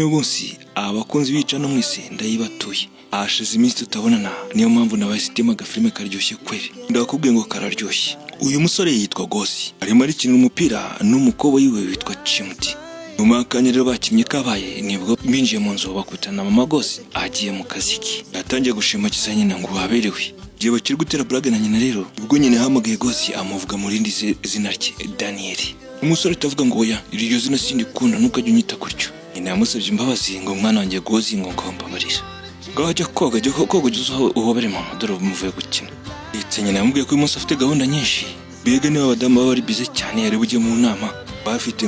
filime y'umunsi abakunzi bica no mwise ndayibatuye. Hashize iminsi tutabonana, niyo mpamvu nabahitiyemo agafilime karyoshye kweri. Ndakubwiye ngo kararyoshye. Uyu musore yitwa Gosi, arimo arikinira umupira n'umukobwa wiwe witwa Chimuti. Nyuma y'akanya rero bakinnye kabaye, nibwo binjiye mu nzu bakutana mama Gosi agiye mu kazi ke. Yatangiye gushima kisa nyina ngo waberewe. Giye bakiri gutera blague na nyina rero, ubwo nyine hamagaye Gosi amuvuga mu rindi zina rye Daniel. Umusore tavuga ngo oya, iryo zina sindikunda ntukajye unyita gutyo. Nyina yamusabye imbabazi ngo umwana wanjye Gosi ngo ngombabarira. Ngo ajya koga uzuho uhobere mama dore muvuye gukina. Ndetse nyina yamubwiye ko uyu munsi afite gahunda nyinshi. Bega niba abadamu baba bari bize cyane yari bujye mu nama, bafite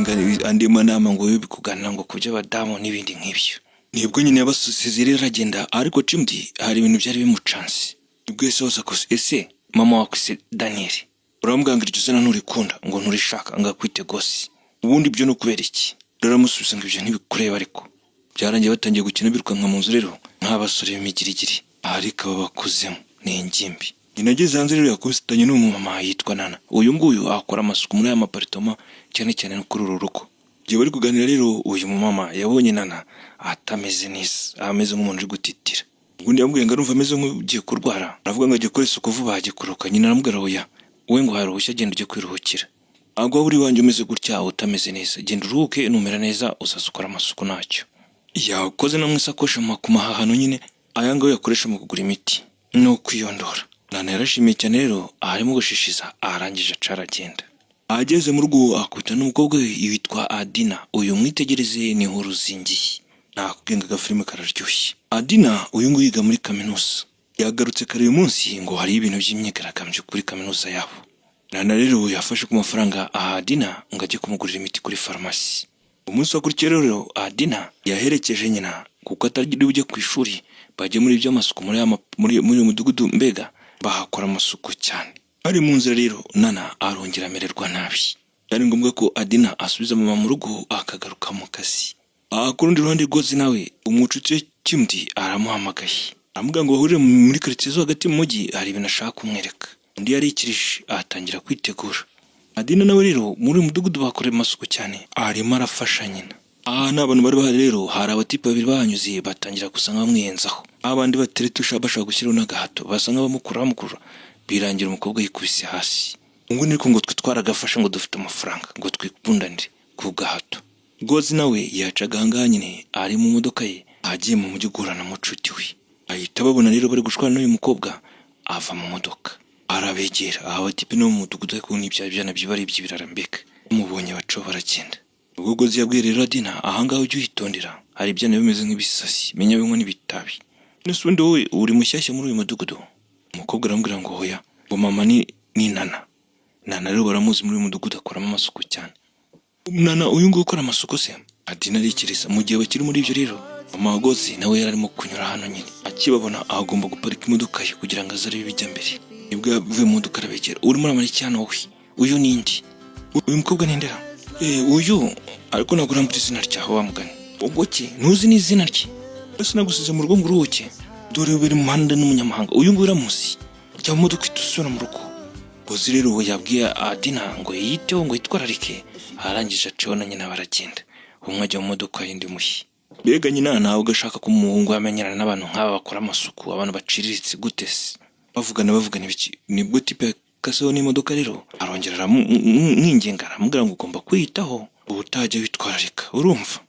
andi manama ngo yo kuganira ngo kubyo abadamu n'ibindi nk'ibyo. Nibwo nyine yabasusize rero aragenda, ariko Chimuti hari ibintu byari bimucanse. Nibwo yese hose akose ese mama wakwise Daniel, urambwira ngo iryo zina nturikunda ngo nturishaka ngo akwite Gosi, ubundi ibyo no kubera iki? Raramusubiza ngo ibyo ntibikureba, ariko byarangiye batangiye gukina birukanka mu nzu rero nk'abasore b'imigirigiri, ariko aba bakuzemo ni ingimbi. Ninageze hanze rero yakubitanye n'umumama yitwa Nana. Uyu nguyu akora amasuku muri aya maparitoma cyane cyane no kuri uru rugo. Giye bari kuganira rero, uyu mumama yabonye Nana atameze neza, ameze nk'umuntu uri gutitira. Ubundi yamubwiye ngo arumva ameze nk'ugiye kurwara, aravuga ngo agiye gukora isuku vuba agikuruka. Nyina aramubwira oya, wowe ngo haruhushya genda ujye kwiruhukira. Agwa buri wanjye umeze gutya utameze neza, genda uruhuke numera neza uzasukora amasuku ntacyo. Yakoze no mu isakoshi ku mahahano nyine aya ngaho yakoresha mu kugura imiti no kwiyondora. Nana yarashimiye cyane rero, arimo gushishiza arangije acaragenda. Ageze mu rugo akwita n'umukobwa we witwa Adina. Uyu mwitegereze ni uruzingiye. Nakubwira agafilime kararyoshye. Adina uyu nguyu yiga muri kaminuza, yagarutse kare uyu munsi ngo hari ibintu by'imyigaragambyo kuri kaminuza yabo. Nana rero yafashe ku mafaranga Adina ngo ajye kumugurira imiti kuri farumasi. Umunsi wakurikiye rero Adina yaherekeje nyina kuko atari ujye ku ishuri, bajye muri by'amasuku muri mudugudu, mbega bahakora amasuku cyane. Ari mu nzira rero Nana arongera amererwa nabi. Yari ngombwa ko Adina asubiza mama mu rugo akagaruka mu kazi. Ku rundi ruhande Gosi nawe umucuti we Chimuti aramuhamagaye, aramubwira ngo bahurire muri quartier zo hagati mu mujyi, hari ibintu ashaka kumwereka. Undi yarikirije atangira kwitegura. Adina nawe rero muri mudugudu bakorera amasuku cyane, arimo arafasha nyina. N'abantu bari bahari rero, hari abatipe babiri bahanyuze batangira gusa nk'abamwiyenzaho. Abandi bateretusha bashaka gushyiraho n'agahato, basa nk'abamukurura birangira umukobwa yikubise hasi. Ngo niko ngo twe twaragafasha ngo dufite amafaranga ngo twikundanire ku gahato. Gosi nawe yacaga ahangaha nyine ari mu modoka ye agiye mu mujyi guhorana mucuti we. Ahita babona rero bari gushwana n'uyu mukobwa, ava mu modoka arabegera. Abatipe no mu mudugudu ariko n'ibya byana byibari by'ibirarambeka umubonye baco baragenda. Ubwo Gosi yabwiye rero Adina ahangaha ujye uhitondera, hari ibyana bimeze nk'ibisasi, menya bimwe n'ibitabi. Nese undi wowe uri mushyashya muri uyu mudugudu? Umukobwa aramubwira ngo hoya, ngo mama ni Nana. Nana rero baramuzi muri uyu mudugudu akoramo amasuku cyane. Nana uyu nguyu ukora amasuku se? Adina arikiriza. Mu gihe bakiri muri ibyo rero mama Gosi nawe yararimo kunyura hano nyine, akibabona agomba guparika imodoka ye kugira ngo azarebe ibijya mbere. Nibwo yavuye mu modoka arabegera. Urimo uramariki hano wowe? Uyu ni indi? Uyu mukobwa ni ndera? Uyu ariko ntabwo urambuye izina ryawe wa mugani. Ubwo ki ntuzi n'izina rye? Ese nagusize mu rugo ngo uruhuke? Dore biri mu muhanda n'umunyamahanga. Uyu nguyu uramuzi? Jya mu modoka itusubira mu rugo. Gosi rero yabwiye Adina ngo yiteho ngo yitwararike, arangije aciho na nyina baragenda. Umwe ajya mu modoka y'indi muhi. Bega nyina nawe ugashaka ko umuhungu yamenyerana n'abantu nk'aba bakora amasuku, abantu baciriritse gute se? Bavugana ibiki? Nibwo tipe kaseho n'imodoka rero arongera aramwinginga, aramubwira ngo ugomba kwiyitaho ubutajya witwararika, urumva?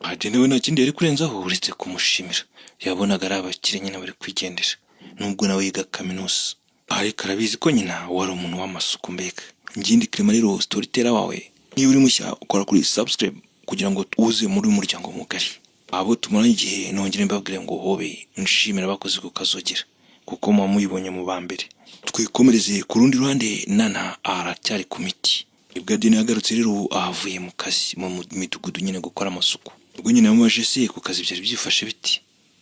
Adina we nta kindi yari kurenzaho uretse kumushimira. Yabonaga ari abakire nyina bari kwigendera, nubwo nawe yiga kaminuza, ariko arabizi ko nyina wari umuntu w'amasuku. Mbega ngindi Clement rero storyteller wawe. Niba uri mushya ukora kuri subscribe kugira ngo uze muri umuryango mugari. Abo tumuranye igihe nongere mbabwire ngo hobe nshimira abakoze ku Kazogera kuko muyibonye mu bambere. Twikomereze ku rundi ruhande, Nana aracyari ku miti. Nibwo Adina yagarutse rero avuye mu kazi mu midugudu nyine gukora amasuku. Ubwo nyine yamubaje se ku kazi byari byifashe biti.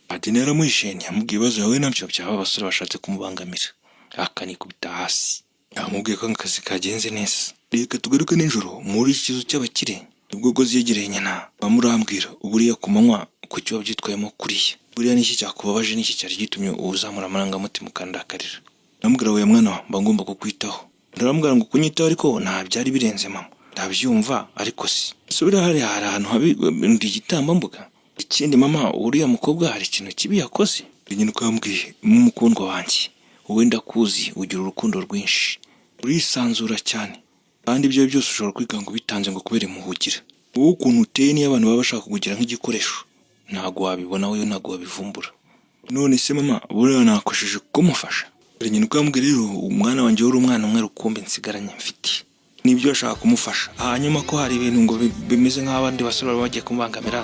Adina yaramuhishe, yamubwiye ibibazo yawe nabyo byaba abasore bashatse kumubangamira, akanikubita hasi. Yamubwiye ko akazi kagenze neza. Reka tugaruke nijoro muri iki kizu cy'abakire. Ubwo Gosi yegereye nyina bamurambwira uburiya ku manywa ku cyo babyitwayemo kuriya. Buriya niki cyakubabaje, niki cyari gitumye uzamura amarangamutima ukandakarira? Namubwira we mwana wa mba ngomba kukwitaho. Ndaramubwira ngo kunyitaho ariko nta byari birenze mama. Ndabyumva ariko si subira hari ahantu habi ndi igitambambuga. ikindi mama, uriya mukobwa hari ikintu kibi yakoze. Nyine ukambwiye mukundwa wanjye, wowe ndakuzi ugira urukundo rwinshi, urisanzura cyane, kandi ibyo byose ushobora kwikanga ubitanze ngo kubera impuhugire. Wowe ukuntu uteye niyo abantu baba bashaka kugira nk'igikoresho, ntago wabibona wowe, ntago wabivumbura. None se mama, buriya nakosheje kumufasha? Nyine ukambwiye rero umwana wanjye wari umwana umwe rukumbi nsigaranye mfite, nibyo ashaka kumufasha. Hanyuma ko hari ibintu ngo bimeze nk'abandi basore baba bagiye kumubangamira,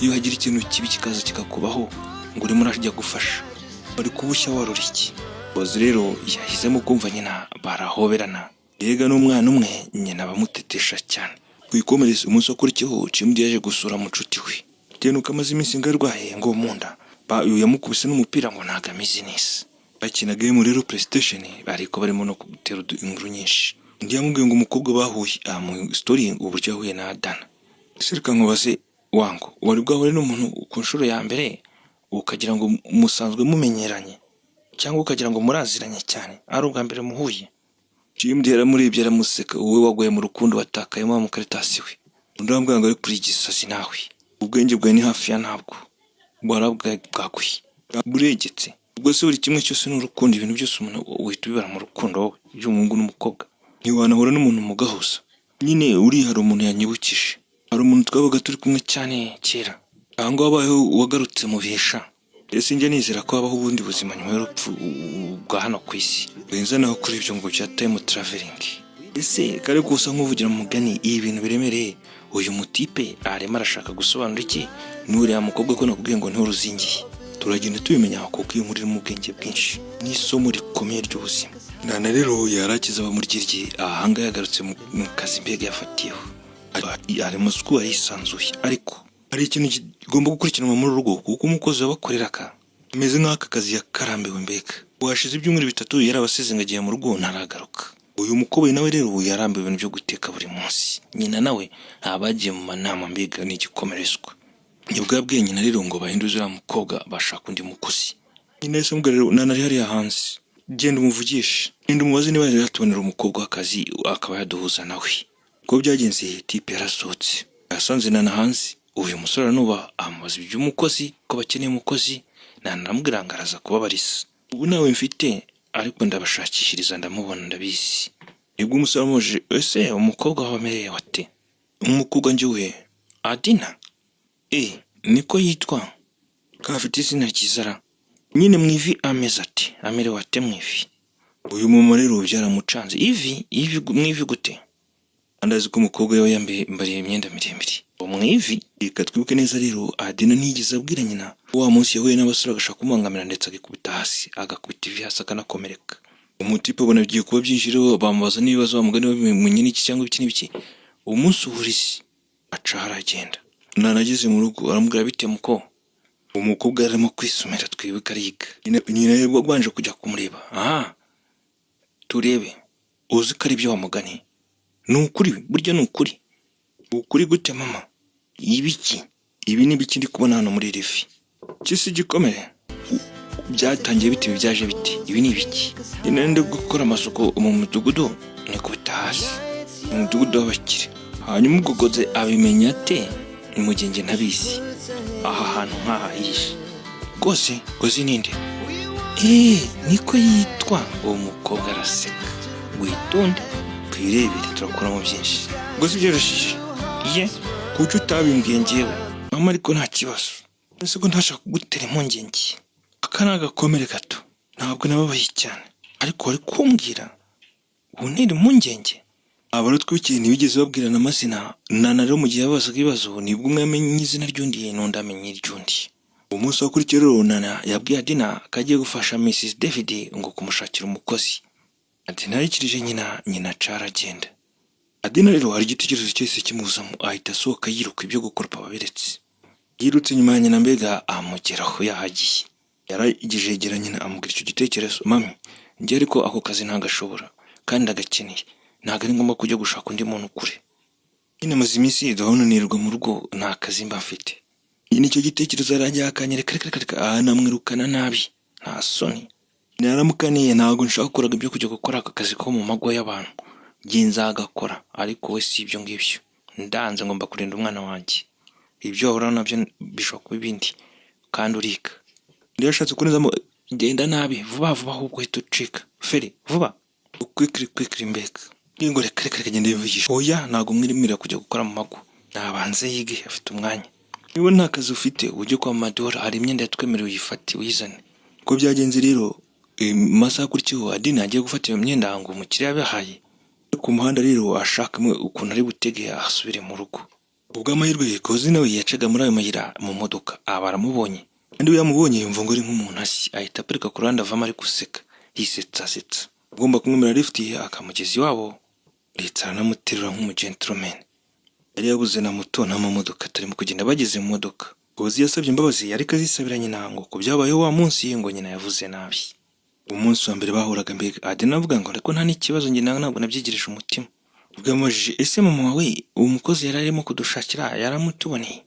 iyo hagira ikintu kibi kikaza kikakubaho ngo urimo urajya gufasha, bari kubushya warura iki? Bozi rero yahisemo kumva nyina barahoberana. Yega n'umwana umwe nyina bamutetesha cyane. Kwikomereza umunsi wakurikiyeho Chimdi yaje gusura mucuti we. Tenuka amaze iminsi ngarwaye ngo munda. Yamukubise n'umupira ngo ntago ameze neza. Bakina game rero PlayStation, ariko barimo no gutera inkuru nyinshi. Ndi yamubwiye ngo umukobwa bahuye mu story uburyo yahuye na Adana. Sirika nkubaze wangu, wari bwahure n'umuntu ku nshuro ya mbere ukagira ngo musanzwe mumenyeranye, cyangwa ukagira ngo muraziranye cyane ari ubwa mbere muhuye? Chimdi yaramurebye aramuseka. Wowe waguye mu rukundo watakayemo mu karitasi we, ndambwira ngo ari kuri gisazi nawe, ubwenge bwawe ni hafi ya ntabwo bwarabwaye bwaguye buregetse. Ubwo se buri kimwe cyose n'urukundo, ibintu byose umuntu uhita ubibara mu rukundo wowe by'umuhungu n'umukobwa. Ntiwanahura n'umuntu mugahuza. Nyine uri hari umuntu yanyibukije, hari umuntu twabaga turi kumwe cyane kera, aho ngaho wabayeho wagarutse mu bihesha. Ese njye nizera ko habaho ubundi buzima nyuma y'urupfu bwa hano ku isi, benza naho kuri ibyo ngo bya time traveling. Ese kare gusa nk'uvugira mu mugani ibi bintu biremereye, uyu mutipe arema arashaka gusobanura iki n'uriya mukobwa ko nakubwiye ngo nturuzingiye? Turagenda tubimenya kuko iyo muri mu bwenge bwinshi n'isomo rikomeye ry'ubuzima. Nana rero yarakiza abamuryigiye, ahanga yagarutse mu kazi mbega yafatiyeho, ari musuku arisanzuye. Ariko hari ikintu kigomba gukurikiranwa muri rugo, kuko umukozi wabakoreraga ameze nk'aka kazi yakarambiwe mbega. Washize ibyumweru 3 yarabasize ngagiye mu rugo ntaragaruka. Uyu mukobwa nawe rero yarambiwe ibintu byo guteka buri munsi. Nyina nawe abagiye mu manama mbega n'igikomerezwa. Nibwo yabwiye nyina rero ngo bahinduze uriya mukobwa bashaka undi mukozi. Nyina yese mbwa rero nana ari hariya hanze, genda umuvugishe, genda umubaze niba yatubonera umukobwa w'akazi akaba yaduhuza nawe. Ko byagenze tipe yarasohotse, yasanze nana hanze. Uyu musore nuba amubaza iby'umukozi ko bakeneye umukozi, nana aramubwira ngo araza kubabarisa. Ubu nawe mfite ariko ndabashakishiriza ndamubona ndabizi. Nibwo umusore amuje, ese umukobwa wamereye wate? Umukobwa njyewe Adina. Niko yitwa, kafite izina ryizara. Nyine mwivi ameze ati amerewe ate mwivi? Uyu mama rero byaramucanze. Ivi mwivi gute? Andazi ko umukobwa yawe yambariye imyenda miremire. Umwivi reka twibuke neza rero, Adina ntigeze abwira nyina wa munsi yahuye n'abasore agashaka kumubangamira ndetse agikubita hasi, agakubita ivi hasi akanakomereka. Umutipe abona bigiye kuba byinshi rero, bamubaza n'ibibazo bamugani babimenye n'iki cyangwa ibiki n'ibiki. Umunsi uhurize aca haragenda. Nanageze mu rugo aramubwira bite muko? Umukobwa arimo kwisomera twibuka ariga. Nyina yebwa gwanje kujya kumureba. Turebe uzi ko ari byo wamugani. Nukuri burya nukuri. Ukuri gute mama? Ibiki? Ibi ni biki ndi kubona hano muri refi? Kisi gikomere. Byatangiye biti byaje biti. Ibi ni ibiki? Nende gukora amasuko mu mudugudu ni kubita hasi. Mu mudugudu w'abakire. Hanyuma ugogoze abimenya ate? Umugenge ntabizi. Aha hantu nkahahishe. Gozi ninde? Niko yitwa. Uwo mukobwa araseka. Witonde twirebere turakuramo byinshi. Gozi byoroshije. Kuki utabimbwiye njyewe? Mama ariko nta kibazo. Ese ko ntashaka kugutera impungenge. Aka nagakomere gato. Ntabwo nababaye cyane. Ariko wari kumbwira untera impungenge. Abaro twikiye ntibigeze babwirana amazina. Nana rero mu gihe yabazaga ibibazo nibwo umwe yamenye izina ry'undi n'undi amenya iry'undi. Umunsi wakurikiye rero Nana yabwiye Adina kagiye gufasha Mrs David ngo kumushakira umukozi. Adina yikirije nyina caragenda. Adina rero hari igitekerezo cyose kimuzamo, ahita asohoka yiruka ibyo gukoropa babiretse. Yirutse nyuma ya nyina mbega amugeraho yahagiye. Yaragijegera nyina amubwira icyo gitekerezo, mami njye ariko ako kazi ntagashobora kandi agakeneye, ntago ari ngomba kujya gushaka undi muntu kure. Nyine maze iminsi gahonanirwa mu rugo nta kazi mba mfite. Nicyo gitekerezo yarangiye akanyereka namwirukana nabi, nta soni. Naramukaniye ntago nshaka gukora ibyo kujya gukora aka kazi ko mu mago y'abantu. Nzagakora ariko we si ibyo ngibyo. Ndanze ngomba kurinda umwana wanjye. ibyo wahura nabyo bishobora kuba ibindi kandi uriga. Undi yashatse kunezamo genda nabi vuba vuba ahubwo uhita ucika feri vuba kwikiri mbega ngo reka genda yivugisha. Oya ntabwo mwirimira kujya gukora mu mago, nabanze yige afite umwanya. Niba nta kazi ufite ujye kwa Madora, hari imyenda yatwemerewe uyifate uyizane. Uko byagenze rero masaha akurikiyeho Adina agiye gufata iyo myenda ngo umukiriya yabahaye ku muhanda rero ashaka ukuntu ari butege asubire mu rugo. Ubwo amahirwe Kozi nawe yacaga muri ayo mayira mu modoka abaramubonye, kandi we yamubonye yumva ngo ari nk'umuntu hasi, ahita aparika ku ruhande avamo ari guseka yisetsa. Ugomba kumwemera lift akamugezi wabo ndetse aranamuterura nk'umugentleman. Yari yabuze na moto n'amamodoka atarimo kugenda bageze mu modoka. Kozi yasabye imbabazi ariko azisabira nyina ngo ku byabayeho wa munsi ngo nyina yavuze nabi. Umunsi wa mbere bahuraga mbega Adina avuga ngo ariko nta n'ikibazo njye ntabwo nabyigirije umutima. Ubwo yamubajije ese mama wawe uwo mukozi yari arimo kudushakira yaramutuboneye?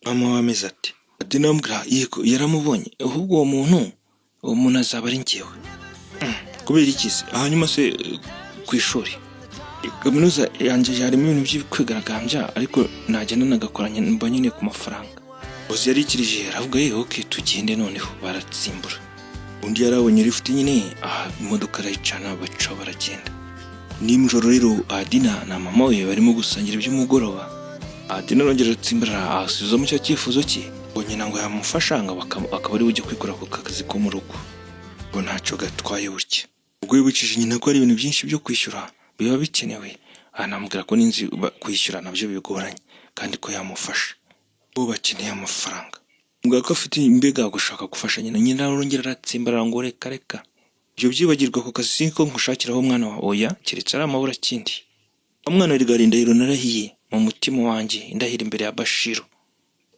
Mama wawe ameze ati Adina ambwira yego yaramubonye, ahubwo uwo muntu azaba ari njyewe. Kubera iki se? Hanyuma se ku ishuri kaminuza yanjye yarimo ibintu by'ikwigaragambya ariko nagenda nagakoranye mba nyine ku mafaranga. Kozi yari ikirije aravuga yewe okay tugende noneho baratsimbura. Undi yarabonye lift nyine imodoka arayicana baca baragenda. Nimjoro rero Adina na mama we barimo gusangira iby'umugoroba. Adina arongera atsimbara asubiza mu cyo cyifuzo cye ngo nyina ngo yamufasha ngo akaba ari ujye kwikora ku kazi ko mu rugo ngo ntacyo gatwaye burya. Ubwo yibukije nyina ko ari ibintu byinshi byo kwishyura biba bikenewe, anamubwira ko n'inzu kwishyura nabyo bigoranye kandi ko yamufasha, bo bakeneye amafaranga. Mbwa ko afite imbega gushaka gufasha nyina arongera aratsimbarara ngo reka ibyo byibagirwa ku kazi ko nkushakiraho umwana wa oya keretse ari amabura kindi. Umwana w'irigarinda yero narahiye mu mutima wanjye indahira imbere ya Bashiru.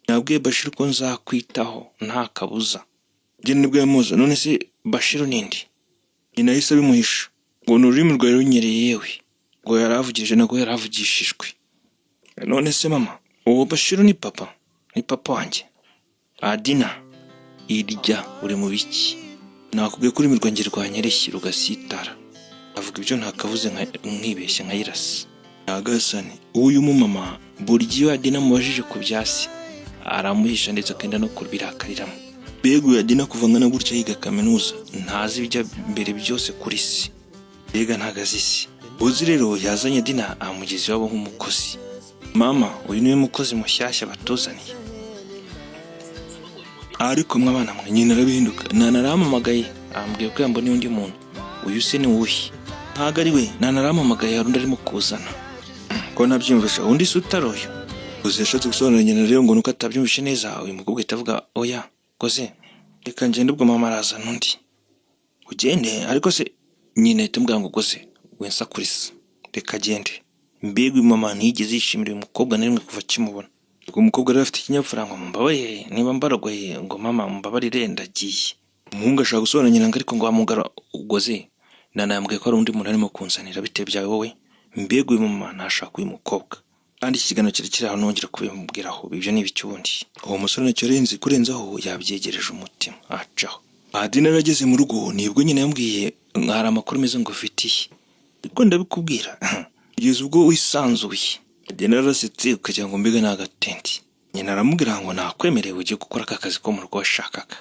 Nabwiye Bashiru ko nzakwitaho nta kabuza. Njye nibwo yamuza none se Bashiru nindi? Nyina yahise abimuhisha ngo n'ururimi rwawe runyereye yewe ngo yaravugije nako yaravugishijwe. None se mama uwo Bashiru ni papa wanjye? Adina irya uri mu biki? Nakubwiye kuri mirwange rwanyereshye rugasitara. Avuga ibyo ntakavuze nkibeshye nkayirasa. Agasane uyu mumama buryo Adina mubajije ku byasi aramuhisha ndetse akenda no kubirakariramo. Bego Adina kuvanga na gutya yiga kaminuza ntazi bijya mbere byose kuri si. Bega ntagazisi. Uzi rero yazanye Adina amugezi wabo nk'umukozi. Mama uyu niwe mukozi mushyashya batuzaniye. Ariko mwabana mwe nyina arabihinduka nanaramamagaye ambwiye ko yambone undi muntu. Uyu se ni uwuhe? Ntago ari we nanaramamagaye harundi arimo kuzana ko nabyumvisha undi se utaroyo. Kozi yashatse gusobanura nyina rero ngo nuko atabyumvishe neza. Uyu mukobwa itavuga oya Kozi reka ngende ubwo mama araza n'undi ugende. Ariko se nyina itambwira ngo Kozi wensa kurisa reka agende. Mbega mama ntigeze yishimira uyu mukobwa narimwe kuva kimubona. Ubwo umukobwa rero afite ikinyabupfura ngo mumbabaye niba mbaragoye ngo mama mumbabarire ndagiye. Umuhungu ashaka gusobanura nyina ngo ariko ngo amugara Kozi nanambwiye ko ari undi muntu arimo kunsanira bite byawe wowe. Mbega uyu mama ntashaka uyu mukobwa kandi ikiganiro kiri aho nongera kubimubwiraho ibyo ni ibicyundi. Uwo musore nacyo renzi kurenzaho yabyegereje umutima acaho. Adina yarageze mu rugo nibwo nyina yambwiye hari amakuru meza ngo ufitiye ariko ndabikubwira kugeza ubwo wisanzuye. Adina yarasetse ukagira ngo mbega n'agatenti. Nyina aramubwira ngo nakwemerewe ujye gukora aka kazi ko mu rugo washakaga.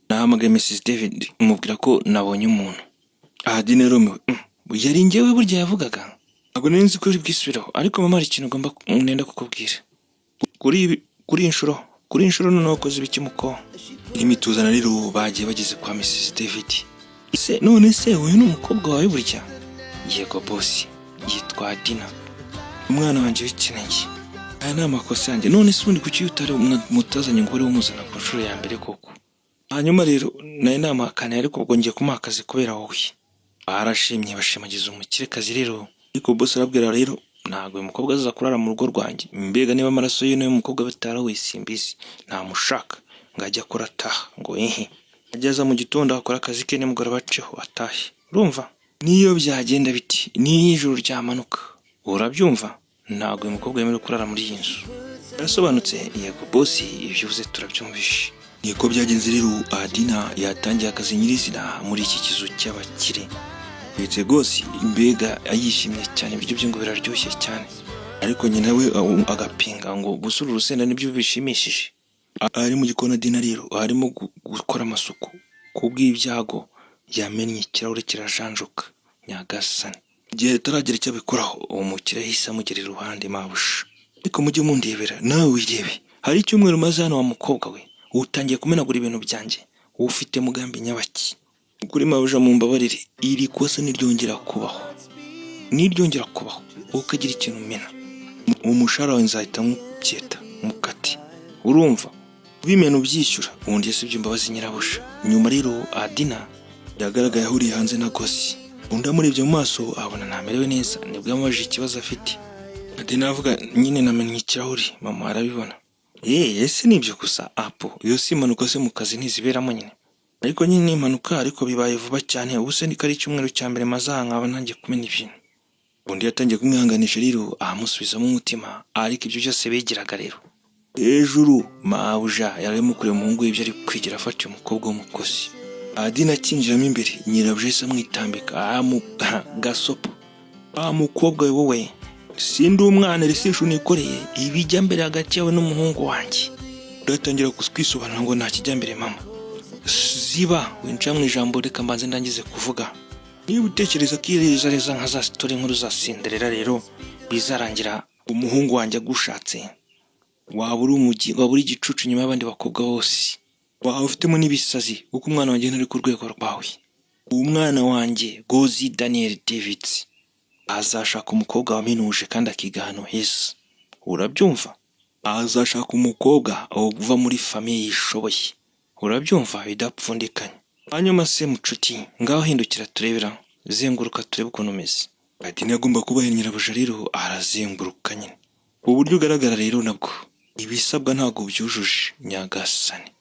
Nahamagaye Mrs David umubwira ko nabonye umuntu. Adina rero yari njyewe burya yavugaga ntabwo nzi ko uri bwisubiraho ariko mama hari ikintu ugomba nenda kukubwira kuri inshuro noneho koze ibiki muko. Imituzana rero bagiye bageze kwa Mrs David. Se none se uyu ni umukobwa wawe burya? Yego boss yitwa Adina umwana wanjye w'ikinege. Aya ni amakosa yanjye none se ubundi kuki utari mutazanye ngo uri umuzana ku nshuro ya mbere koko? Hanyuma rero nayo namakane ariko ubwo ngiye kumuha akazi kubera wowe. Barashimye bashimagiza umukirekazi rero ariko boss arabwira rero ntabwo uyu mukobwa azaza kurara mu rugo rwanjye. Mbega niba amaraso y'uyu mukobwa batarawe simbizi ntamushaka ngo ajya kurataha ngo ageza mu gitondo akora akazi ke nimugoroba baceho atahe. Urumva niyo byagenda biti ni ijuru ryamanuka urabyumva ntabwo uyu mukobwa yemerewe kurara muri iyi nzu. Yarasobanutse yego boss ibyo uvuze turabyumvishe. Niko byagenze rero Adina yatangiye akazi nyirizina muri iki kizu cy'abakire. Ndetse rwose mbega ayishimye cyane ibiryo byo ngo biraryoshye cyane. ariko nyina we agapinga ngo gusura urusenda nibyo bishimishije. Ari mu gikona Dina rero arimo gukora amasuku kubw'ibyago yamennye ikirahure kirajanjuka. Nyagasani, igihe taragira icyo abikoraho uwo mukire yahise amugera iruhande. Mabusha, ariko mujye mundebera nawe wirebe, hari icyumweru maze hano wa mukobwa we utangiye kumenagura ibintu byanjye, ufite mugambi nyabaki. Kuri Mabusha mumbabarire, iri kosa niryongera kubaho ukagira ikintu umena, umushahara wawe nzahita nkubyeta mukati, urumva bimena ubyishyura ubundi ese ibyo mbabazi nyirabusha. Nyuma rero Adina yagaragaye ahuriye hanze na Gosi. Undi amurebye mu maso abona ntamerewe neza, nibwo yamubajije ikibazo afite. Adina avuga nyine namennye ikirahuri, mama arabibona. Ese nibyo gusa apo, iyo si impanuka se mu kazi ntiziberamo nyine? Ariko nyine ni impanuka, ariko bibaye vuba cyane, ubu se niko ari icyumweru cya mbere maze aha nkaba ntangiye kumenya ibintu. Undi yatangiye kumwihanganisha rero amusubizamo umutima, ariko ibyo byose begeraga rero hejuru. Mabusha yarimo kureba umuhungu we ibyo ari kwigira afatiye umukobwa w'umukozi. Adina akinjiramo imbere, nyirabusha yahise amwitambika gasopo. Mukobwa we wowe, sindi umwana risishu nikoreye, ibijya mbere hagati yawe n'umuhungu wanjye. Uratangira kwisobanura ngo nta kijya mbere mama. Ziba winjira mu ijambo, reka mbanze ndangize kuvuga. Niba utekereza ko irezareza nka za sitori nkuru za Cinderella rero bizarangira umuhungu wanjye agushatse, waba uri igicucu nyuma y'abandi bakobwa bose, waba ufitemo n'ibisazi kuko umwana wanjye ntari ku rwego rwawe. Umwana wanjye Gozi Daniel David azashaka umukobwa waminuje kandi akiga ahantu heza, urabyumva? Azashaka umukobwa uva muri famiye yishoboye, urabyumva bidapfundikanye. Hanyuma se mucuti, ngaho hindukira turebera, zenguruka turebe ukuntu umeze. Adina agomba kuba nyirabusha rero arazenguruka nyine. Uburyo ugaragara rero nabwo ibisabwa ntabwo byujuje. Nyagasani,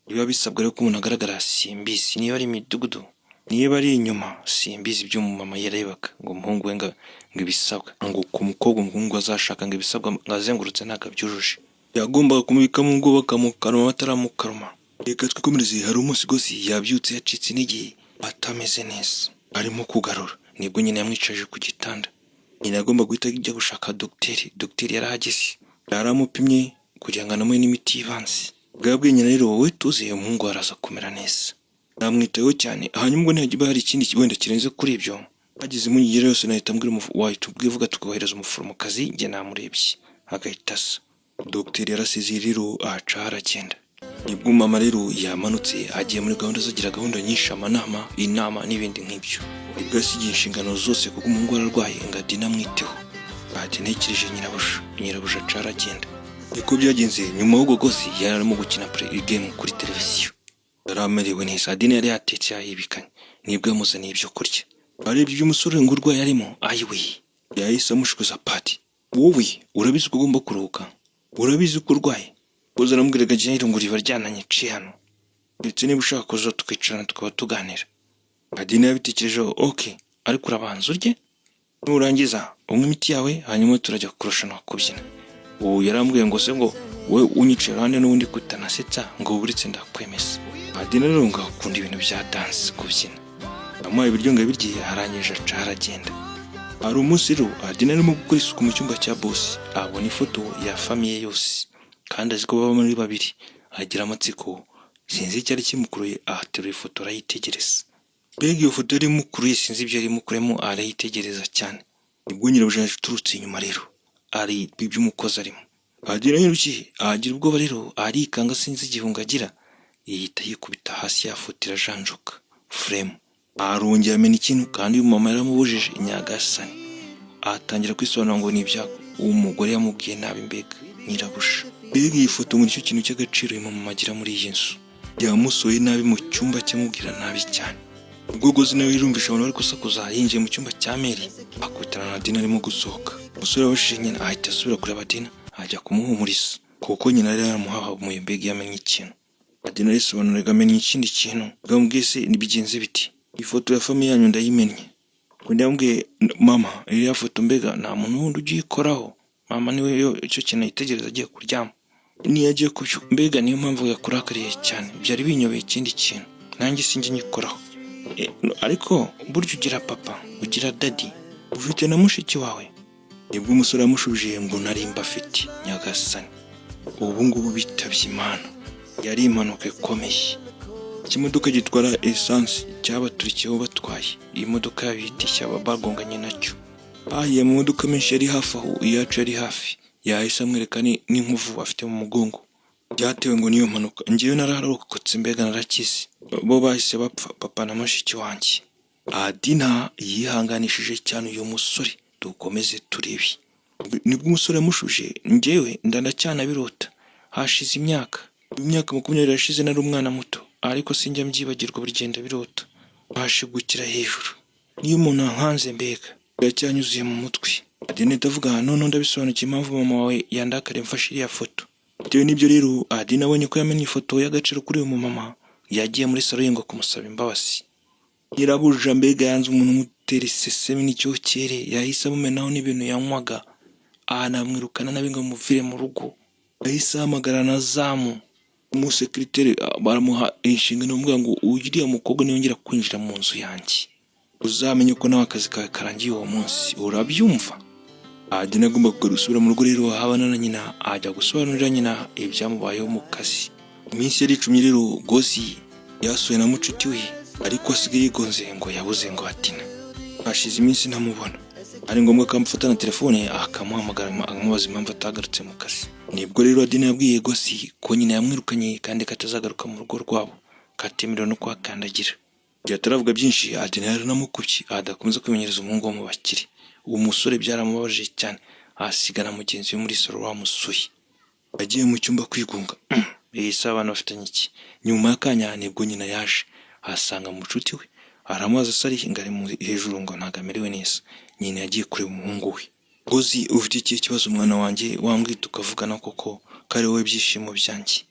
biba bisabwa rero ko umuntu agaragara simbizi, niba ari imidugudu, niba ari inyuma simbizi ibyo mama yarebaga ngo umuhungu we ngo ibisabwa ngo ku mukobwa umuhungu azashaka ngo ibisabwa ngazengurutse ntabwo byujuje. Yagombaga kumubikamo ubwo bakamukaruma bataramukaruma. Reka twikomereze. Hari umunsi Gosi yabyutse yacitse intege atameze neza, arimo kugarura, nibwo nyine yamwicaje ku gitanda. Nyina agomba guhita ajya gushaka dogiteri yarahageze, yaramupimye kugira ngo anamuhe n'imiti y'ibanze. Bwabwiye nyina rero, wowe tuze umuhungu araza kumera neza, namwitayeho cyane. Hanyuma ubwo ntihagiba hari ikindi wenda kirenze kuri ibyo, hagize impungenge yose nahita wahita ubwivuga tukohereza umuforomokazi. Njye namurebye agahita asa. Dogiteri yarasize rero ahaca aragenda. Nibwo mama rero yamanutse agiye muri gahunda zagira gahunda nyinshi, amanama, inama n'ibindi nk'ibyo. Nibwo yasigiye inshingano zose kuko umuhungu ararwaye ngo Adina amwiteho. Ntekereje nyirabusha aca aragenda. Niko byagenze. Nyuma y'ubwo Gosi yari arimo gukina game kuri televiziyo, yari amerewe neza. Adina yari yatetse yahibikanye, nibwo yamuzaniye ibyo kurya. Arebye iby'umusore ngo urwaye arimo, ayiwe yahise amushikuza pati. Wowe urabizi ko ugomba kuruhuka, urabizi ko urwaye. Koza aramubwiraga ajya ngo riba ryananyiciye hano, ndetse niba ushaka kuza tukicarana tukaba tuganira. Adina yabitekerejeho, ariko urabanza urye, nurangiza unywe imiti yawe, hanyuma turajya kurushanwa kubyina. Ubu yarambwiye ngo se ngo we unyicaye iruhande n'ubundi kutanasetsa ngo uburitse ndakwemeza. Adina rero ngo akunda ibintu bya dance, kubyina. Amuhaye ibiryo ngo abirye, arangije aca aragenda. Hari umunsi rero Adina arimo gukora isuku mu cyumba cya bosi, abona ifoto ya famiye yose kandi azi ko baba muri babiri. Agira amatsiko, sinzi icyari kimukuruye, ahaterura ifoto arayitegereza. Mbega iyo foto yari imukuruye, sinzi ibyo yari imukuremo, arayitegereza cyane. Nibwo nyirabusha yaturutse inyuma rero, ari iby'umukozi arimo. Adina yirukiye, agira ubwoba rero, arikanga sinzi igihunga agira, yihita yikubita hasi, ya foto irajanjuka frame. Arongera amena ikintu kandi uyu mama yaramubujije. Nyagasani, atangira kwisobanura ngo ni ibyago, uwo mugore yamubwiye nabi. Mbega nyirabusha, mbega iyi foto ngo nicyo kintu cy'agaciro uyu mama agira muri iyi nzu. Yamusohoye nabi mu cyumba cyamubwira nabi cyane. Ubwo Gozi nawe yirumvisha abantu bari gusakuza, yinjiye mu cyumba cya Mary, akubitana na Adina arimo gusohoka. Umusore wabashije nyina ahita asubira kureba Adina, ajya kumuhumuriza kuko nyina yari yaramuhahamuye. Mbega yamenye ikintu. Adina arisobanura, amenye ikindi kintu. Bwamubwiye se nibigenze biti, ifoto ya famiye yanyu ndayimennye. Undi yambwiye, mama iriya foto mbega nta muntu wundi ugiyikoraho, mama niwe icyo kintu yitegereza agiye kuryama. Niyo agiye kubyo, mbega niyo mpamvu yakurakariye cyane. Byari binyobeye ikindi kintu, nanjye sinjye nyikoraho. Ariko burya ugira papa, ugira daddy, ufite na mushiki wawe. nibwo umusore yamushubije ngo nari mbafite nyagasani, ubu ngubu bitabye Imana. Yari impanuka ikomeye. Ikimodoka gitwara esansi cyabaturikiyeho batwaye. Iyi modoka yabitishya bagonganye nacyo. Bahiye mu modoka menshi yari hafi aho, iyacu yari hafi. Yahise amwereka n'inkuvu afite mu mugongo. Byatewe ngo niyo mpanuka. Njyewe nararokotse mbega narakize. Bo bahise bapfa, papa na mushiki wanjye. Adina yihanganishije cyane uyu musore. Dukomeze turebe. Nibwo umusore yamushuje, njyewe ndanacyana birota. Hashize imyaka 20 yashize nari umwana muto, ariko sinjya mbyibagirwa burigenda birota. Bashigukira hejuru. Niyo umuntu ankanze mbega yacyanyuzuye mu mutwe. Adina ndavuga none ndabisobanukiye impamvu mama wawe yandakare mfashe iriya foto. Bitewe n'ibyo rero Adina abonye ko yamenye ifoto y'agaciro kuri uyu mama, yagiye muri salo ye ngo kumusaba imbabazi. Nyirabuja mbega yanze umuntu umutera isesemi n'icyokere, yahise amumenaho n'ibintu yanywaga. Anamwirukana nabi ngo muvire mu rugo. Yahise ahamagara na zamu umusekreteri, baramuha inshingano umubwira ngo uriya mukobwa niyongera kwinjira mu nzu yanjye uzamenye ko nawe akazi kawe karangiye uwo munsi. Urabyumva? Adina agomba gusubira mu rugo rero, habana na nyina ajya gusobanurira nyina ibyamubayeho mu kazi. Iminsi yari 10 rero Gosi yasuye na mucuti we, ariko asigaye yigonze ngo yabuze ngo Adina. Hashize iminsi ntamubona, ari ngombwa ko amufata na telefone akamuhamagara amubaza impamvu atagarutse mu kazi. Nibwo rero Adina yabwiye Gosi ko nyina yamwirukanye kandi katazagaruka mu rugo rwabo, katemerewe no kuhakandagira. Byataravuga byinshi, Adina yaranamukubye adakomeza kwimenyereza umuhungu wo mu bakire. Uwo musore byaramubabaje cyane, asigana mugenzi we muri salo wamusuye. Yagiye mu cyumba kwigunga. Ese abana bafitanye iki? Nyuma y'akanya nibwo nyina yaje, asanga mucuti we, aramubaza sari ngari mu hejuru ngo ntagamerewe neza. Nyina yagiye kureba umuhungu we. Gozi, ufite iki kibazo mwana wanjye? Wambwita ukavugana koko kare wowe byishimo byanjye.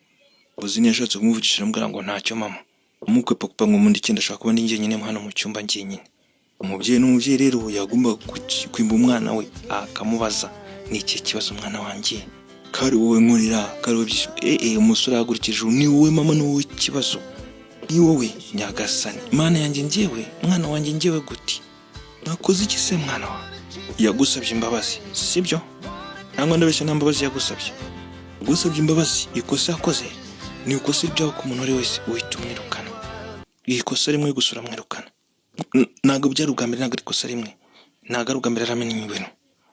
Gozi yashatse kumuvugisha ambwira ngo ntacyo mama. Umukwe papa ngo mundi cyenda ashaka kuba ndi njyenyine hano mu cyumba njyenyine. Umubyeyi n'umubyeyi rero yagomba kwimba umwana we akamubaza ni iki kibazo mwana wanjye? Kare wowe nkurira, kare wowe byishimo. Umusore yagurikije, ni wowe mama, ni wowe kibazo. Ni wowe nyagasani. Mana yanjye njyewe, mwana wanjye njyewe guti. Nakoze iki se mwana wa? Yagusabye imbabazi, sibyo? Nangwa ndabeshya nta mbabazi yagusabye. Gusabye imbabazi ikosa yakoze ni ikosa ryawe ku muntu wese uhita umwirukana. Iyi kosa rimwe gusura mwirukana. Ntago byari ubwambere, ntago ikosa rimwe. Ntago ari ubwambere aramenye ibintu.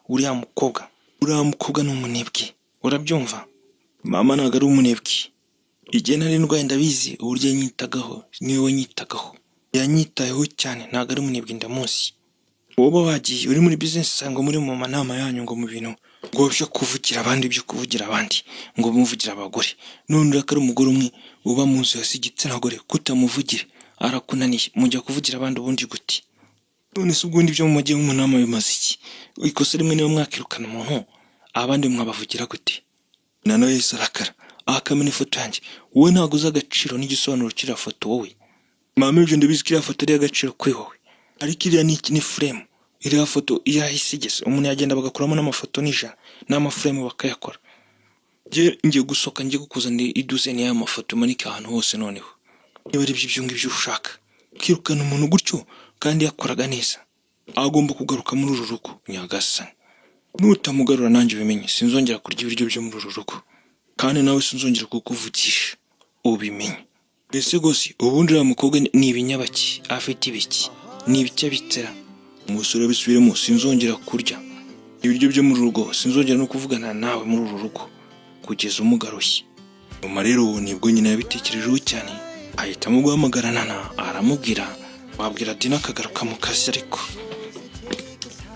Uriya mukobwa ni umunebwe. Urabyumva? Mama ntago ari umunebwe. Igihe nari ndwaye ndabizi uburyo yanyitagaho, niwe nyitagaho. Yanyitayeho cyane, ntago ari umunebwe ndamuzi. Woba wagiye uri muri business sangwa muri mu manama yanyu ngo mu bintu ngo byo kuvugira abandi, byo kuvugira abandi, ngo muvugira abagore. None urakari umugore umwe uba mu nzu yasigitsina gore kutamuvugire arakunaniye, mujya kuvugira abandi ubundi guti. None se ubwo ndi byo mu majye mu nama bimaze iki? Ikosa rimwe niyo mwakirukana umuntu, abandi mwabavugira guti. Nano Yesu arakara akamena ifoto yanjye. Wowe ntago uza agaciro n'igisobanuro kira foto wowe. Mama ibyo ndabizi kira foto ari agaciro kuri wowe. Ariko iriya ni frame. Iriya foto yahisigese umuntu yagenda bagakuramo n'amafoto n'ijana n'amaframe bakayakora. Ngiye gusoka ngiye gukuzanira iduzeni y'aya mafoto manika ahantu hose noneho. Niba ari ibyo ngibyo ushaka, kirukana umuntu gutyo kandi yakoraga neza, agomba kugaruka muri uru rugo nyagasani. Nutamugarura nanjye ubimenye, sinzongera kurya ibiryo byo muri uru rugo, kandi nawe sinzongera kukuvugisha ubimenye. Mbese Gosi, ubundi uriya mukobwa ni ibinyabaki, afite ibiki, ni ibiki abitera? Umusore bisubiremo, sinzongera kurya ibiryo byo muri rugo, sinzongera no kuvugana nawe muri uru rugo kugeza umugarushye. Nyuma rero nibwo nyina yabitekerejeho cyane, ahitamo guhamagarana, aramubwira wabwira Adina akagaruka mu kazi. Ariko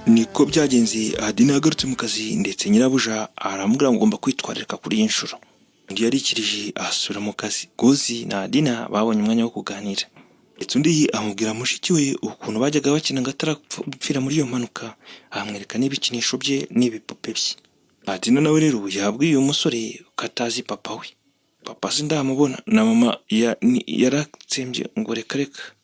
niko byagenze, Adina yagarutse mu kazi ndetse nyirabuja aramubwira ngo ugomba kwitwararika kuri iyi nshuro. Undi yarikirije asubira mu kazi. Gozi na Adina babonye umwanya wo kuganira, ndetse undi amubwira mushiki we ukuntu bajyaga bakina ngatarapfira muri iyo mpanuka, amwereka n'ibikinisho bye n'ibipupe bye. Adina nawe rero yabwiye uyu musore katazi papa we. Papa sindamubona na mama yaratsembye ngo reka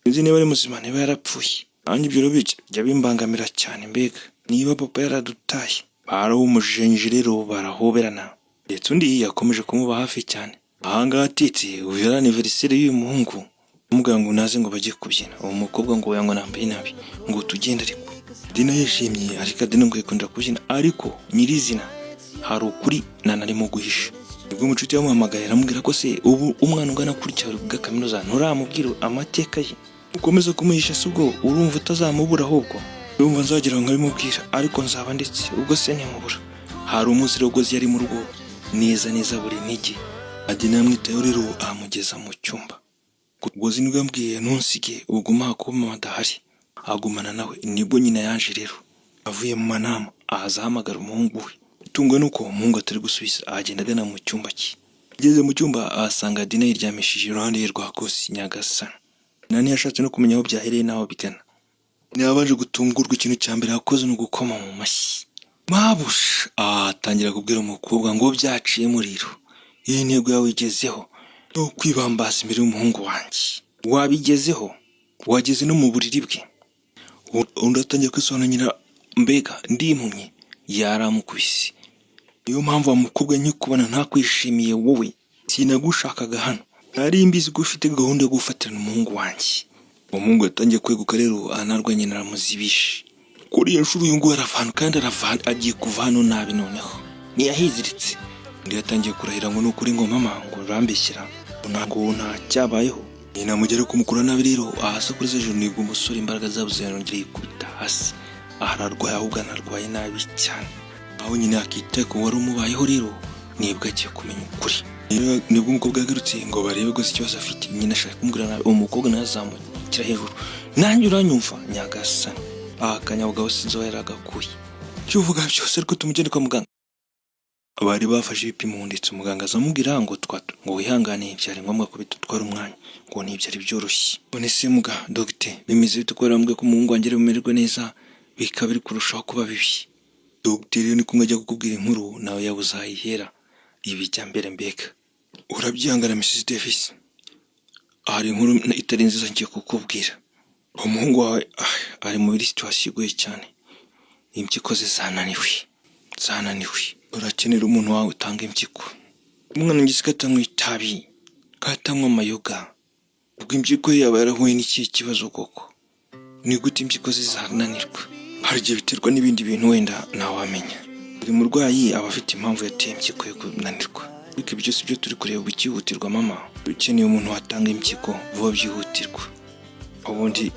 nzi niba ari muzima niba yarapfuye. Anjye ibyo bijya bimbangamira cyane, mbega niba papa yaradutaye. Barawumujije rero barahoberana, ndetse undi yakomeje kumuba hafi cyane. Ahangaha atetse uyu yari anniversaire y'uyu muhungu, umuganga ngo naze ngo bajye kubyina. Uwo mukobwa ngo yangwa nambaye nabi ngo tugende, ariko Dina yishimye ariko Adina ngo yikunda kubyina ariko nyirizina hari ukuri nanarimo guhisha. Ubwo umucuti yamuhamagaye aramubwira ko se ubu umwana ungana kurya bwa kaminuza nturamubwira amateka ye, ukomeza kumuhisha se ubwo urumva utazamubura ahubwo urumva nzagira ngo nkabimubwira ariko nzaba ndetse ubwo se ntimubura. Hari umunsi Rogozi yari mu rugo neza buri ntege. Adina yamwitayeho rero ahamugeza mu cyumba. Rogozi nibwo yambwiye ntunsige uguma kuba mama adahari, agumana nawe. Nibwo nyina yaje rero avuye mu manama ahaza ahamagara umuhungu we. Tungwe nuko umuhungu atari gusubiza agenda agana mu cyumba cye. Ageze mu cyumba ahasanga Adina yiryamishije iruhande rwa Gosi Nyagasani. Nani yashatse no kumenya aho byahereye n'aho bigana. Ntiyabanje gutungurwa, ikintu cya mbere yakoze ni ugukoma mu mashyi. Mabusha atangira kubwira umukobwa ngo byaciye muriro, iyi ntego yawe igezeho no kwibambaza imbere y'umuhungu wanjye. Wabigezeho, wageze no mu buriri bwe. Undi atangiye kwisobanura mbega ndi impumyi, yaramukubise. Niyo mpamvu wa mukobwa nyikubona ntakwishimiye wowe, sinagushakaga hano, nari mbizi ko ufite gahunda yo gufatirana umuhungu wanjye. Umuhungu yatangiye kweguka rero anarwanye naramuzibishe. Kuri iyo nshuro uyu nguyu aravana kandi aravana, agiye kuva hano nabi noneho ntiyahiziritse. Undi yatangiye kurahira ngo nukuri ngo mama ngo urambeshyira ntabwo nta cyabayeho. Nyina mugere kumukura nabi rero ahasakuriza hejuru nibwo umusore imbaraga zabuze yarongera yikubita hasi. Ararwaye ahubwo anarwaye nabi cyane. Aho nyina akita ko wari umubayeho rero nibwo agiye kumenya ukuri. Nibwo umukobwa yagarutse ngo barebe gusa ikibazo afite. Nyina ashaka kumubwira nabi umukobwa nazamukira hejuru, nanjye uranyumva Nyagasani. Akanyabugabo sinzi aho yaragakuye. Icyo uvuga byose ariko tumugende kwa muganga. Bari bafashe ibipimo ndetse umuganga azamubwira ngo ngo wihangane, byari ngombwa ko bitutwara umwanya, ngo ntibyari byoroshye. None se muga dogite bimeze bite ko yarambwiye ko umuhungu wanjye bimererwa neza bikaba biri kurushaho kuba bibi? Dogiteri ni kumwe ajya kukubwira inkuru nawe yabuze ahihera ibijya mbere mbega. Urabyihangana Mrs Davis, hari inkuru itari nziza ngiye kukubwira. Umuhungu wawe ari muri situation igoye cyane, impyiko ze zananiwe. Urakenera umuntu wawe utanga impyiko. Umwana ngize katanywa itabi, katanywa amayoga, ubwo impyiko yaba yarahuye n'iki kibazo koko? Ni gute impyiko ze zananirwa? Hari igihe biterwa n'ibindi bintu wenda ntawamenya. Buri murwayi aba afite impamvu yateye impyiko yo kunanirwa. Ariko ibyo si byo turi kureba bikihutirwa mama. Ukeneye umuntu watanga impyiko vuba byihutirwa, ubundi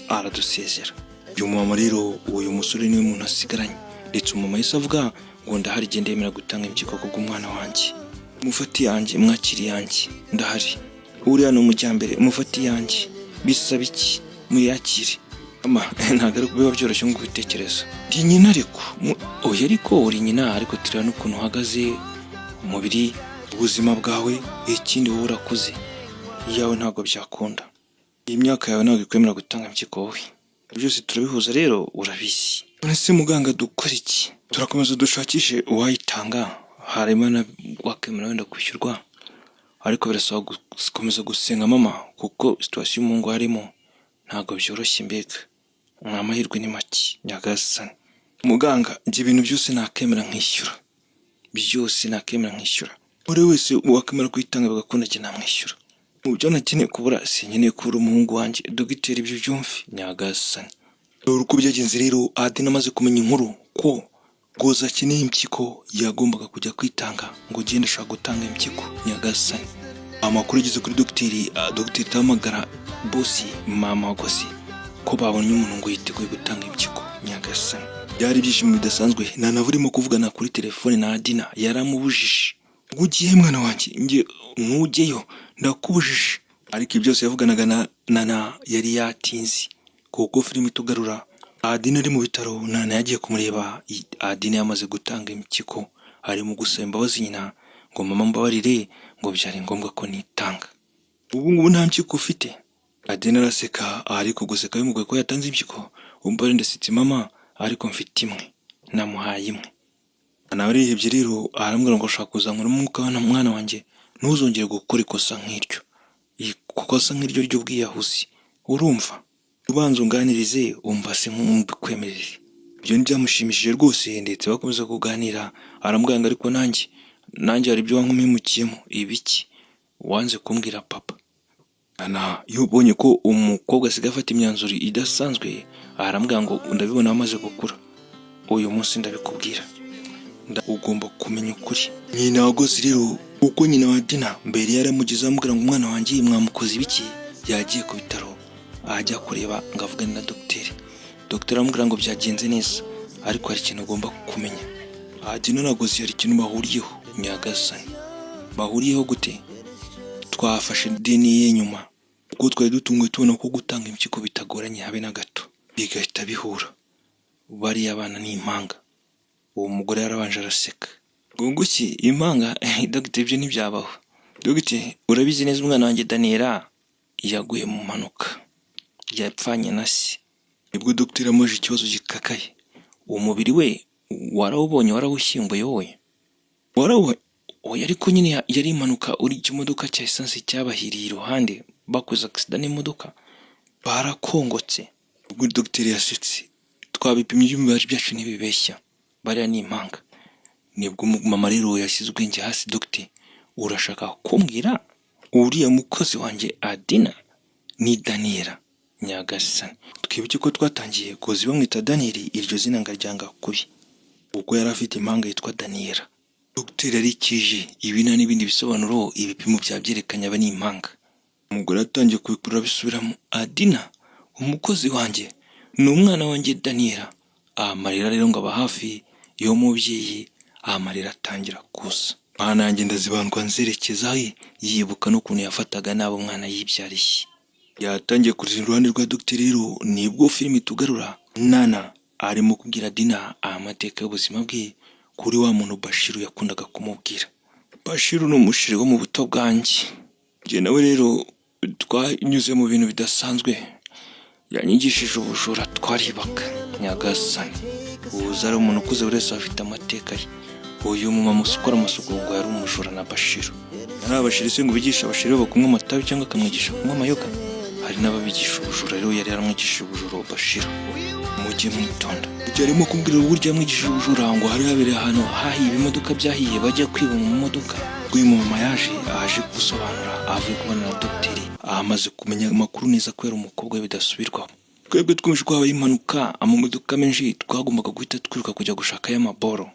aradusezera. Uyu mama rero uyu musore niwe muntu asigaranye, ndetse umama yise avuga ngo ndahari genda yemera gutanga impyiko kubw'umwana wanjye. Mufati yanjye mwakiri yanjye ndahari. Uriya ni umujyambere, mufati yanjye bisaba iki muyakire. Mama ntabwo ari kubiba byoroshye ngo ubitekereza. Ndi nyina ariko oya ariko uri nyina, ariko tureba n'ukuntu uhagaze umubiri, ubuzima bwawe, ikindi wowe urakuze, iyawe ntabwo byakunda. Iyi myaka yawe ntabwo ikwemera gutanga impyiko wowe. Byose turabihuza rero urabizi. None se muganga dukora iki? Turakomeza dushakishe uwayitanga, harimo na wakemera wenda kwishyurwa, ariko birasaba gukomeza gusenga mama, kuko situation y'umuhungu harimo ntabwo byoroshye mbega. Amahirwe ni make Nyagasani. Muganga njye ibintu byose nakemera nkishyura, byose nakemera nkishyura. Uri wese wakemera kuyitanga bagakunda cyane namwishyura. Ubyo nakeneye kubura sinkeneye kubura umuhungu wanjye. Dogiteri ibyo byumve Nyagasani. Uko byagenze rero Adina amaze kumenya inkuru ko Goza akeneye impyiko yagombaga kujya kwitanga ngo genda ashaka gutanga impyiko Nyagasani. Amakuru ageze kuri dogiteri tamagara bosi mama Gosi ko babonye umuntu ngo yiteguye gutanga impyiko Nyagasani. Byari byishimo bidasanzwe, nanavurimo kuvugana kuri telefone na Adina yaramubujije. Ugiye mwana wanjye nge ntugeyo ndakubujije. Ariko byose yavuganaga na yari yatinze kuko filime itugarura. Adina ari mu bitaro, Nana yagiye kumureba. Adina yamaze gutanga impyiko, ari mu gusaba imbabazi nyina ngo mama mbabarire ngo byari ngombwa ko nitanga. Ubu ngubu nta mpyiko ufite? Adina araseka, ariko guseka bimugoye ko yatanze impyiko. Umva ndasitse mama, ariko mfite imwe namuhaye imwe. Nawe arihebye rero arambwira ngo ashaka kuzankura umwuka mwana wanjye ntuzongere gukora ikosa nk'iryo. Ikosa nk'iryo ry'ubwiyahuzi urumva? Ubanza unganirize umbase nk'umukwemerere. Ibyo ntibyamushimishije rwose, ndetse bakomeza kuganira. Arambwira ngo ariko nanjye hari ibyo wankumimukiyemo. Ibiki? Wanze kumbwira papa? iyo ubonye ko umukobwa asigaye afata imyanzuro idasanzwe arambwira ngo ndabibona amaze gukura, uyu munsi ndabikubwira ugomba kumenya ukuri. Nyina wa Gosi rero uko nyina wa Dina mbere yaramugize amubwira ngo umwana wanjye mwamukoze ibiki, yagiye ku bitaro ajya kureba ngo avugane na dogiteri. Dogiteri aramubwira ngo byagenze neza ariko hari ikintu ugomba kumenya. Dina na Gosi hari ikintu bahuriyeho nyagasani. Bahuriyeho gute? Twafashe DNA nyuma kuko twari dutunguwe tubona ko gutanga impyiko bitagoranye habe na gato, bigahita bihura. Bariya abana ni impanga. Uwo mugore yarabanje araseka. Gunguki impanga dogiteri ibyo ntibyabaho. Dogiteri urabizi neza umwana wanjye Daniela yaguye mu mpanuka yapfanye na se. Nibwo dogiteri amaje ikibazo gikakaye. Uwo mubiri we warawubonye, warawushyinguye wowe? Oya ariko nyine yari impanuka, uri ikimodoka cya esanse cyabahiriye iruhande bakoze accident n'imodoka barakongotse. Ubwo dogiteri yasetse. Twabipimye ibyumubiri byacu ntibibeshya, bariya ni impanga. Nibwo mama rero yashyize ubwenge hasi. Dogiteri urashaka kumbwira uriya mukozi wanjye Adina ni Daniela? Nyagasani twibuke ko twatangiye Gozi bamwita Daniel, iryo zina ngaryanga kubi ubwo yari afite impanga yitwa Daniela. Dogiteri arikije ibina n'ibindi bisobanuro, ibipimo byabyerekanye aba ni impanga. Umugore atangiye kubikura bisubiramo. Adina umukozi wanjye ni umwana wanjye Daniela. Amarira rero ngo aba hafi yo mubyeyi, amarira atangira kuza. Mwana yanjye ndazibandwa nzerekeza yibuka n'ukuntu yafataga n'abo mwana yibyariye. Yatangiye kurira iruhande rwa dogiteri rero nibwo filimi tugarura. Nana arimo kubwira Dina amateka y'ubuzima bwe kuri wa muntu Bashiru yakundaga kumubwira. Bashiru ni umushiri wo mu buto bwanjye. Njye nawe rero twanyuze mu bintu bidasanzwe. Yanyigishije ubujura twaribaga nyagasani. Uza ari umuntu ukuze wese afite amateka ye. Uyu mumama usukora amasuku ngo yari umujura na Bashiru. Ari abashiri se ngo bigisha Bashiru bakumwe amatabi cyangwa akamwigisha kunywa amayoga? Hari n'ababigisha ubujura rero yari yaramwigishije ubujura Bashiru. Mujye mwitonda. Yarimo kumbwira uburyo yamwigishije ubujura ngo hari habereye ahantu hahiye ibimodoka byahiye bajya kwiba mu modoka. Uyu mama aje gusobanura avuye kubona na dogiteri amaze kumenya amakuru neza ko yari umukobwa bidasubirwaho. Twebwe twumvise ko habaye impanuka amamodoka menshi twagombaga guhita twiruka kujya gushaka y'amaboro.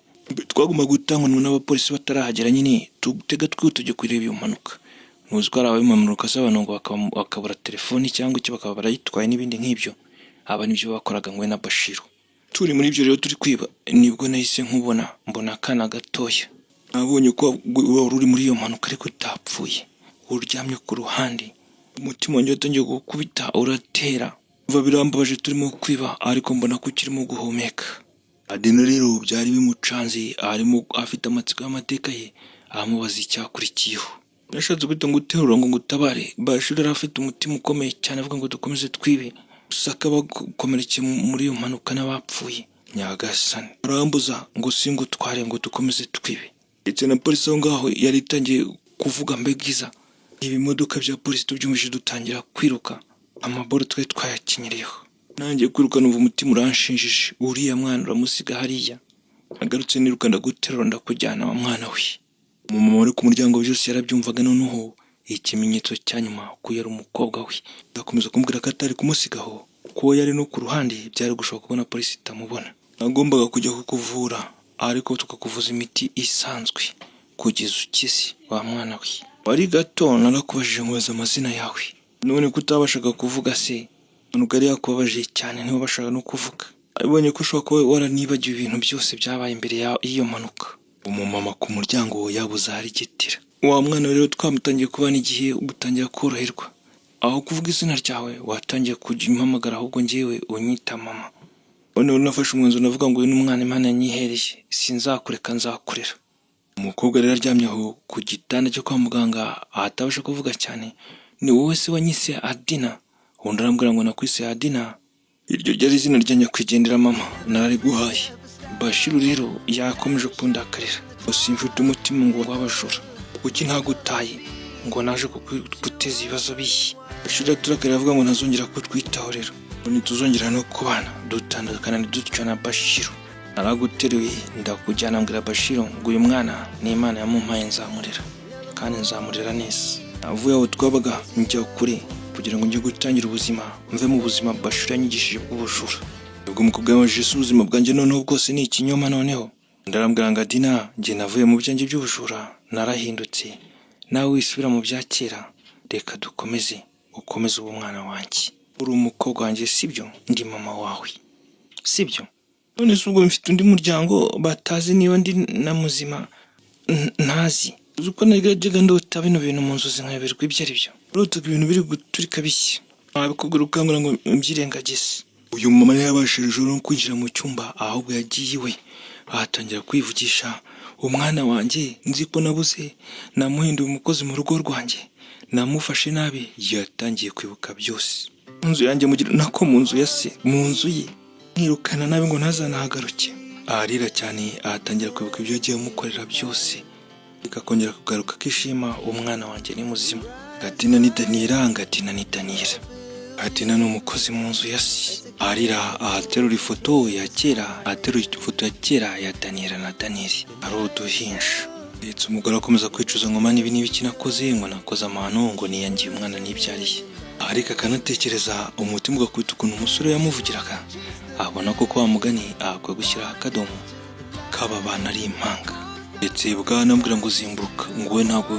Twagomba gutanganwa n'abapolisi batarahagera nyine tugutega tujye kureba iyo mpanuka. Nuzi ko arabaye impanuka z'abantu ngo bakabura telefoni cyangwa icyo bakaba barayitwaye n'ibindi nk'ibyo. Aba nibyo bakoraga ngwe na Bashiru. Turi muri ibyo rero turi kwiba nibwo nahise mbona akana gatoya. Nabonye ko wari uri muri iyo mpanuka ariko utapfuye, uryamye ku ruhande. Umutima wanjye watangiye gukubita uratera. Birambabaje turimo kwiba ariko mbona ko ukirimo guhumeka. Adina rero byari bimucanze, arimo afite amatsiko y'amateka ye, amubaza icyakurikiyeho. Nashatse guhita ngo uterura ngo ngutabare. Bashiru afite umutima ukomeye cyane avuga ngo dukomeze twibe usaka bakomerekeye muri iyo mpanuka n'abapfuye. Nyagasani arambuza ngo singutware ngo dukomeze twibe. Ndetse na polisi aho ngaho yari itangiye kuvuga mbegwiza. Ibimodoka bya polisi tubyumvise dutangira kwiruka. Amaboro twari twayakinyereyeho. Nanjye kwiruka numva umutima uranshinjije. Uriya mwana uramusiga hariya. Nagarutse niruka ndaguterura ndakujyana wa mwana we. Umumama uri ku muryango byose yarabyumvaga noneho ikimenyetso cya nyuma ko yari umukobwa we. Ndakomeza kumbwira ko atari kumusigaho ko yari no ku ruhande byari gushoboka kubona polisi itamubona. Nagombaga kujya kukuvura ariko tukakuvuza imiti isanzwe kugeza ukize wa mwana we. Wari gato narakubajije nkubaza amazina yawe. None kutabashaga kuvuga se nuko yari yakubabaje cyane ntibashaka no kuvuga. Abonye ko ushobora kuba waranibagiwe ibintu byose byabaye imbere y'iyo mpanuka. Umumama ku muryango yabuze hari igitira. Wa mwana rero twamutangiye kubana igihe gutangira koroherwa. Aho kuvuga izina ryawe watangiye kujya impamagara ahubwo njyewe unyita mama. None nafashe umwanzuro navuga ngo uyu ni umwana Imana yanyihereye, sinzakureka nzakurera. Umukobwa rero aryamye aho ku gitanda cyo kwa muganga ahatabasha kuvuga cyane. Ni wowe se wanyise Adina? Undi arambwira ngo nakwise Adina. Iryo ryari izina rya nyakwigendera mama narariguhaye. Bashiru rero yakomeje kundakarira. Usimfite umutima ngo wabajura. Kuki ntagutaye ngo naje kuguteza ibibazo biyi. Bashiru turakara avuga ngo ntazongera kutwitaho rero. Ntituzongera no kubana dutandukana dutyo na Bashiru. Naraguteruye ndakujyana mbwira Bashiru ngo uyu mwana ni Imana yamumpaye nzamurera kandi nzamurera neza. avuye aho twabaga njya kure kugira ngo njye gutangira ubuzima mve mu buzima bashura yanyigishije bw'ubujura. Ubwo umukobwa yamajije se ubuzima bwanjye noneho bwose ni ikinyoma noneho. Ndarambwira ngo Dina, njye navuye mu byanjye by'ubujura narahindutse, nawe wisubira mu bya kera, reka dukomeze ukomeze ubu mwana wanjye. Uri umukobwa wanjye sibyo, ndi mama wawe sibyo? None se ubwo mfite undi muryango batazi niba ndi na muzima ntazi. Uzi uko najyaga ndota bino bintu mu nzozi nkayoberwa ibyo ari byo. Urotaga ibintu biri guturika bishya, nabikubwira ukangura ngo mbyirengagize. Uyu mama ntiyabashije ijoro kwinjira mu cyumba, ahubwo yagiye iwe ahatangira kwivugisha, umwana wanjye nzi ko nabuze, namuhinduye umukozi mu rugo rwanjye, namufashe nabi. Yatangiye kwibuka byose mu nzu yanjye, nako mu nzu ya se, mu nzu ye, mwirukana nabi ngo ntazanahagaruke. Arira cyane, ahatangira kwibuka ibyo yagiye amukorera byose, bikakongera kugaruka akishima, umwana wanjye ni muzima. Gatina ni Daniela, Gatina ni Daniela. Gatina ni umukozi mu nzu ya se. Arira ahaterura ifoto ya kera, ahaterura ifoto ya kera ya Daniela na Daniel ari uduhinja. Ndetse umugore akomeza kwicuza ngo mani ibi n'ibiki nakoze, ngo nakoze amahano, ngo niyangiye umwana nibyariye. Ariko akanatekereza umutima ugakubita ukuntu umusore yamuvugiraga, abona ko kwa mugani akwiye gushyiraho akadomo kaba bana ari impanga. Ndetse bwanambwira ngo zimbuka, ngo we ntabwo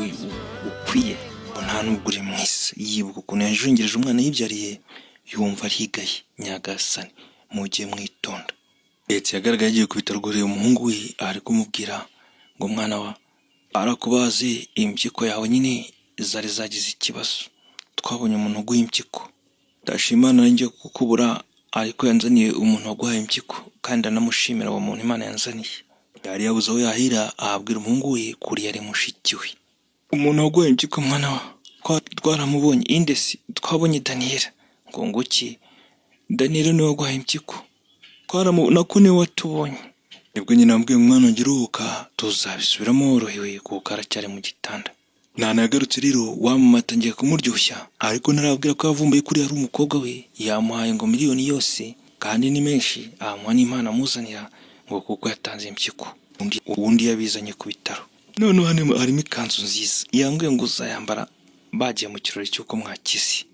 ukwiye, nta nubwo uri mwiza. Yibuka ukuntu yajungereje umwana yibyariye, yumva arigaye. Nyagasani mujye mwitonda. Ndetse yagaragaye agiye ku bitaro kureba umuhungu we, ari kumubwira ngo mwana wa arakubaze, impyiko yawe nyine zari zagize ikibazo, twabonye umuntu uguha impyiko. Ndashimana njye kukubura, ariko yanzaniye umuntu waguhaye impyiko, kandi anamushimira uwo muntu Imana yanzaniye. Yari yabuze aho yahira, ahabwira umuhungu we kuri yari mushiki we. Umuntu waguhaye impyiko mwana wa twaramubonye. Indesi twabonye Daniela. Ngo nguki Daniela niwe waguhaye impyiko? Nako niwe watubonye. Nibwo nyine nambwiye umwana wanjye uruhuka, tuzabisubiramo worohewe kuko aracyari mu gitanda. Nana yagarutse rero, wamama atangiye kumuryoshya, ariko ntarabwira ko yavumbuye kuri ari umukobwa we. Yamuhaye ngo miliyoni yose, kandi ni menshi, amuha n'impano amuzanira ngo kuko yatanze impyiko. Ubundi yabizanye ku bitaro. None hano harimo ikanzu nziza, yambwiye ngo uzayambara bagiye mu kirori cy'uko mwakize.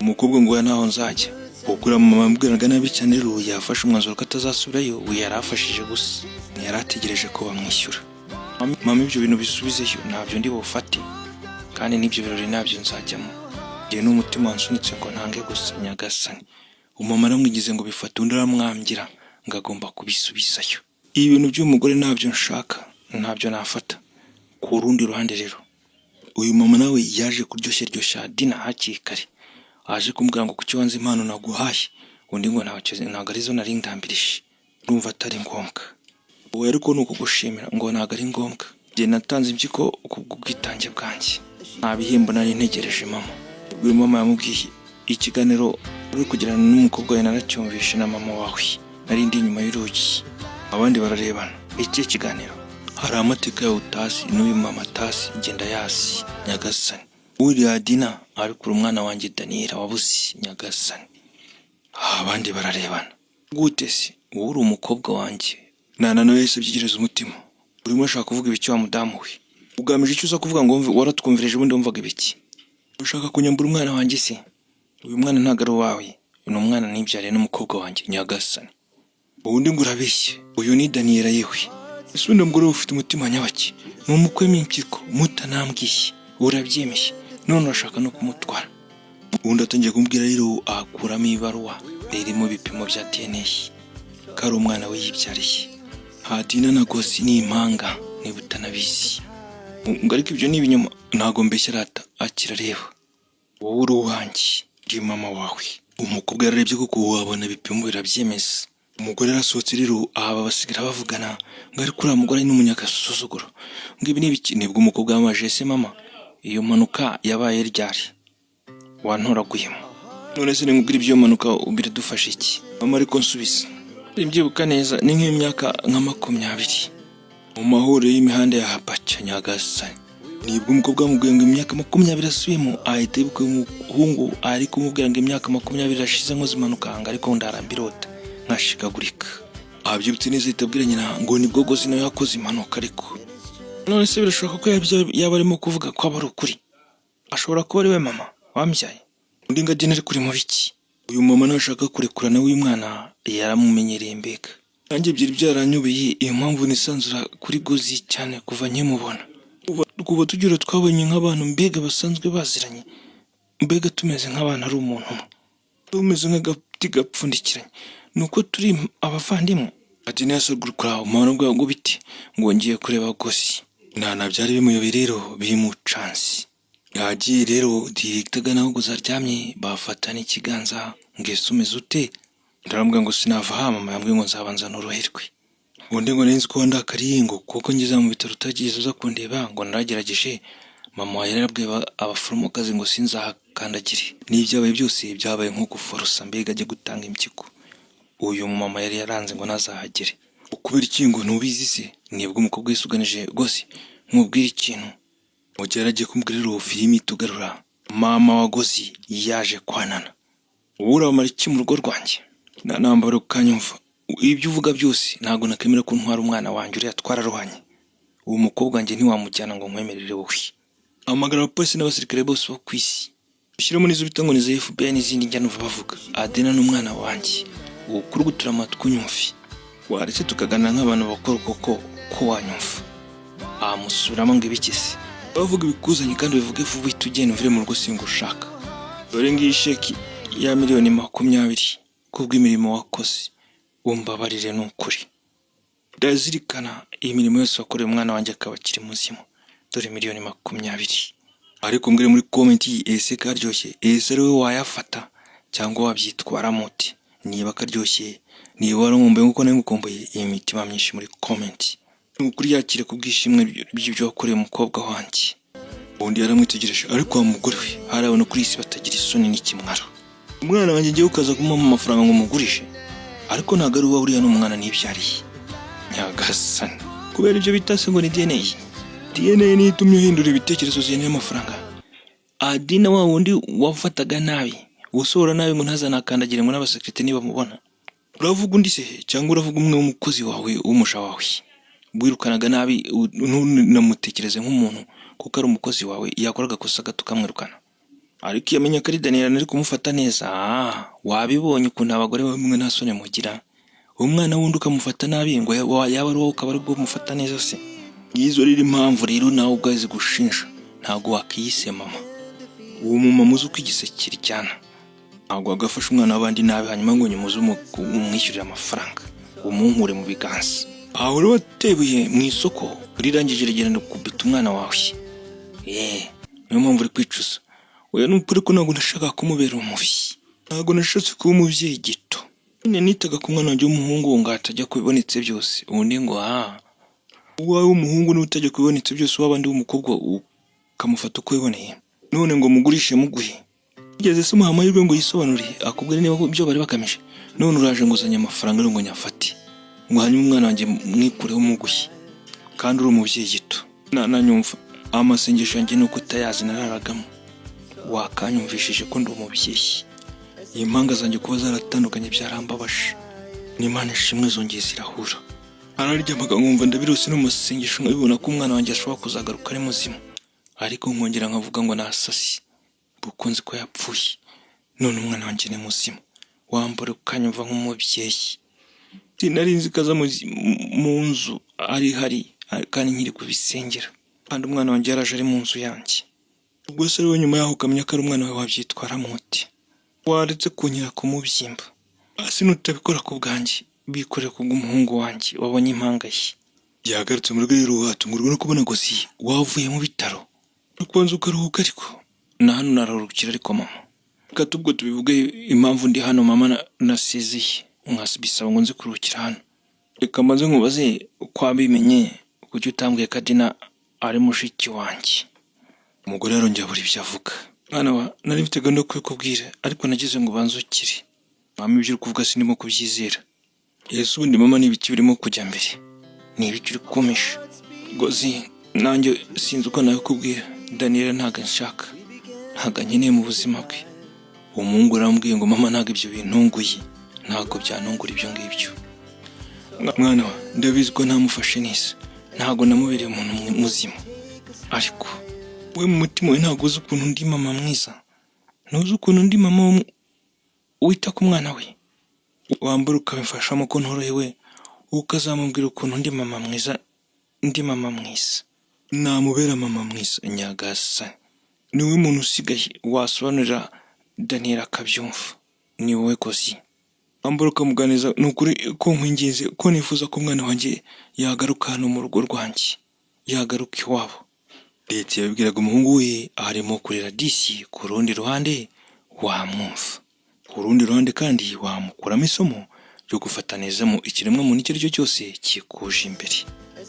Umukobwa ngo naho nzajya. Ukura mama ambwiraga nabi cyane rero, yafashe umwanzuro ko atazasubirayo. We yarafashije gusa, ntiyarategereje ko bamwishyura. Mama ibyo bintu bisubizeyo ntabyo ndi bufate, kandi n'ibyo birori nabyo nzajyamo. Njye n'umutima wansunitse ngo ntange gusa. Nyagasani umama aramwigize ngo bifate, undi aramwambira ngo agomba kubisubizayo. Ibi bintu by'umugore nabyo nshaka, ntabyo nafata. Ku rundi ruhande rero, uyu mama nawe yaje kuryoshya Dina hakiri kare. Aje kumbwira ngo kuki wanze impano naguhaye, undi ngo ntabwo arizo nari ndambirije, ndumva atari ngombwa. Ubu ariko ni ukugushimira ngo ntabwo ari ngombwa. Njye natanze impyiko kubw'ubwitange bwanjye, nta bihembo nari ntegereje mama. Uyu mama yamubwiye ikiganiro uri kugirana n'umukobwa we naracyumvishe na mama wawe, nari ndi inyuma y'urugi, abandi bararebana. Iki kiganiro hari amateka yawe utazi, n'uyu mama atazi, genda yasi. Nyagasani uriya Dina ariko umwana wanjye Daniela wabuze. Nyagasani abandi bararebana. Gute se wowe uri umukobwa wanjye? Nana nawe yahise abyigereza umutima. Urimo ashaka kuvuga ibiki wa mudamu we? Ugamije icyo uza kuvuga ngo waratwumvireje, ubundi wumvaga ibiki? Ushaka kunyambura umwana wanjye se? Uyu mwana ntabwo ari uwawe, ni umwana nibyariye n'umukobwa wanjye. Nyagasani ubundi ngo urabeshye, uyu ni Daniela yewe. Ese undi mugore ufite umutima nyabaki, ni umukwemo impyiko mutanambwiye, urabyemeye, none urashaka no kumutwara. Ubundi atangiye kumbwira rero, akuramo ibaruwa irimo ibipimo bya DNA ko ari umwana we yibyariye. Dina na Gosi ni impanga, niba utanabizi. Ngo ariko ibyo ni ibinyoma, ntabwo mbeshya rata, akira reba, wowe uri uwanjye, ndi mama wawe. Umukobwa yararebye kuko wabona ibipimo birabyemeza. Umugore arasohotse rero, aba basigara bavugana ngo ariko uriya mugore ni umunyagasuzuguro, ngo ibi ni ibiki. Nibwo umukobwa yamaje, se mama iyo mpanuka yabaye ryari? Wantoraguyemo. None se ngubwira ibyo mpanuka biradufasha iki? Mama ariko nsubiza, mbyibuka neza ni nk'imyaka nka 20 mu mahuriro y'imihanda ya Hapacha. Nyagasani nibwo umukobwa wamubwiye ngo imyaka 20 asubiyemo, ahita yibuka umuhungu ari kumubwira ngo imyaka 20 ashize nkoze impanuka, ariko ndarambirota nkashikagurika. Abyibutse neza itabwira nyina ngo nibwo Gosi nawe yakoze impanuka. Ariko none se birashoboka ko yaba arimo kuvuga ko aba ari ukuri? ashobora kuba ari we mama wambyaye. Undi ngo agene ari kuri mu biki. Uyu mama nashaka kurekurana w'uyu mwana yaramumenyereye mbega. Nanjye byari byaranyobeye, iyo mpamvu nisanzura kuri Gozi cyane kuva nkimubona. Kuva tugira twabonye nk'abantu mbega basanzwe baziranye, mbega tumeze nk'abana ari umuntu umwe, tumeze nk'agati gapfundikiranye, nuko turi abavandimwe. Ati nasagurukura umwana bwago biti ngo ngiye kureba Gozi. Nana byari bimuyobeye rero biri mu chance. Yagiye rero directaga naho Gozi aryamye, bafatana ikiganza ngese umeze ute. Ndarambwa ngo sinava ha, mama yambwiye ngo nzabanza noroherwe. Ubundi ngo nenzi ko ndakariye ngo kuko ngize mu bitaro utagize uza kundeba ngo naragerageje. Mama yarabwiye abaforomokazi ngo sinzahakandagire. N'ibyabaye byose byabaye nko guforosa mbega ajye gutanga impyiko. Uyu mama yari yaranze ngo nazahagere. Ukubera ikingo ntubizi se, nibwo umukobwa yisuganije Gozi nkubwira ikintu. Mugerageje kumbwira rero filimi tugarura mama wa Gozi yaje kwanana. Uramara iki mu rugo rwanjye? Nambara kanyumva. Ibyo uvuga byose ntago nakemera ko ntwara umwana wanjye uri atwararuhanye. Uwo mukobwa wanjye ntiwamujyana ngo nkwemerere wowe. Amagara abapolisi n'abasirikare bose bo kwisi. Ushyiramo n'izo bitango ni za FBI n'izindi njya numva bavuga. Adena n'umwana wanjye. Ukuri gutura amatwi unyumve. Waretse tukaganira nk'abantu bakora ko wanyumva. Musubiramo ngo ibikisi. Bavuga ibikuzanye kandi bivuge vuba uhita ugenda uvire mu rugo singushaka. Dore ngiyi sheki ya miliyoni 20 kubw'imirimo wakoze. Umbabarire n'ukuri. Ndazirikana imirimo yose wakoreye umwana wanjye akaba akiri muzima. Dore miliyoni 20. Ariko mbwire muri comment ese karyoshye, ese ari wowe wayafata cyangwa wabyitwara muti. Niba karyoshye, niba warumumbe nkuko nagukomboye imitima myinshi muri comment. Ukuri yakire kubwishimwe by'ibyo wakoreye umukobwa wanjye. Ubundi yaramwitegereje ariko amugore we harabona kuri isi batagira isoni n'ikimwaro. Umwana wanjye ngiye ukaza kumama amafaranga ngo mugurishe. Ariko nagaru wa uriya n'umwana nibyariye. Nyagasani. Kubera ibyo bitase ngo ni DNA. DNA ni itumye uhindura ibitekerezo zene y'amafaranga. Adina wa wundi wafataga nabi. Usora nabi ngo ntazanakandagire ngo n'abasekirite niba mubona. Uravuga undi se cyangwa uravuga umwe w'umukozi wawe w'umusha wawe. Bwirukanaga nabi namutekereze nk'umuntu kuko ari umukozi wawe yakoraga kosa gato kamwirukana. Ariko yamenya ko ari Daniel ari kumufata neza. Wabibonye ukuntu abagore bamwe nta soni mugira. Umwana wundi ukamufata nabi ngo yaba ari wowe ukaba ari bwo mufata neza se. Yizo riri impamvu rero nawe ubwaze gushinja. Ntago wakiyise mama. Uwo mumama uzi uko igisekiri cyane. Ntago agafasha umwana w'abandi nabi hanyuma ngo nyumuze umwishyurira amafaranga. Umunkure mu biganza. Aho rero watebuye mu isoko rirangije rigenda kubita umwana wawe. Niyo mpamvu uri kwicuza. Oya n'ukuri ko ntago ndashaka kumubera umubi. Ntago nashatse kuba umubyeyi gito. Nitaga ku mwana wanjye w'umuhungu ngo atajya kubibonetse byose. Ubundi ngo uwawe w'umuhungu n'utajya kubibonetse byose w'abandi w'umukobwa ukamufata uko yiboneye. None ngo mugurishe muguhe. Igeze se umuha amahirwe ngo yisobanurire akubwire niba byo bari bakamije. None uraje nguzanya amafaranga ngo nyafate. Ngo hanyuma umwana wanjye mwikureho muguhe. Kandi uri umubyeyi gito. Nanyumva amasengesho yanjye nuko utayazi nararagamo. Wakanyumvishije ko ndi umubyeyi. Impanga zanjye kuba zaratandukanye byarambabaje. N'Imana ishimwe zongeye zirahura. Araryamaga nkumva ndabirose no masengesho nkabibona ko umwana wanjye ashobora kuzagaruka ari muzima. Ariko nkongera nkavuga ngo nasasi. Bukunzi ko yapfuye. None umwana wanjye ni muzima. Wambare ukanyumva nk'umubyeyi. Sinarinzi kaza mu nzu ari hari kandi nkiri kubisengera. Kandi umwana wanjye yaraje ari mu nzu yanjye. Ubwo se rero nyuma yaho ukamenya ko ari umwana wawe wabyitwara muti. Waretse kunyira ku mubyimba. Asi nutabikora ku bwanjye, bikorera ku bw'umuhungu wanjye wabonye impanga ye. Yagarutse mu rwego rwatungurwa no kubona Gozi wavuye mu bitaro. Ukonze ukaruhuka ariko na hano nararukira ariko mama. Katubwo tubivuge impamvu ndi hano mama nasiziye. Mwasibisaba ngo nze kuruhukira hano. Reka maze nkubaze uko abimenye kuki utambwiye Kadina ari mushiki wanjye. Umugore yarongeye abura ibyo avuga. Mwana wa nari mfite gahunda yo kubwira ariko nagize ngo banzukire. Mama ibyo uri kuvuga sinimo kubyizera. Yesu ubundi mama n'ibiki birimo kujya mbere. Ni ibiki uri kumisha. Gozi nanjye sinzi uko nawe kubwira. Daniel ntago nshaka. Ntago nkeneye mu buzima bwe. Umuhungu arambwiye ngo mama ntago ibyo bintunguye. Ntago byanungura ibyo ngibyo. Mwana wa ndabizi ko ntamufashe neza. Ntago namubereye umuntu muzima. Ariko we mu mutima we ntabwo uzi ukuntu undi mama mwiza, ntuzi ukuntu undi mama wita ku mwana we, wambura ukabimfashamo ko ntorohewe, ukazamubwira ukuntu undi mama mwiza, undi mama mwiza namubera mama mwiza. Nyagasani niwe muntu usigaye wasobanurira Daniel akabyumva, ni wowe Gosi. Wambura ukamuganiza nukuri ko nkwinginze ko nifuza ko umwana wanjye yagaruka hano mu rugo rwanjye, yagaruka iwabo. Ndetse yabibwiraga umuhungu we arimo kurera disi. Ku rundi ruhande wamwumva, ku rundi ruhande kandi wamukuramo isomo ryo gufata neza mu ikiremwa muntu icyo ari cyo cyose kikuje imbere.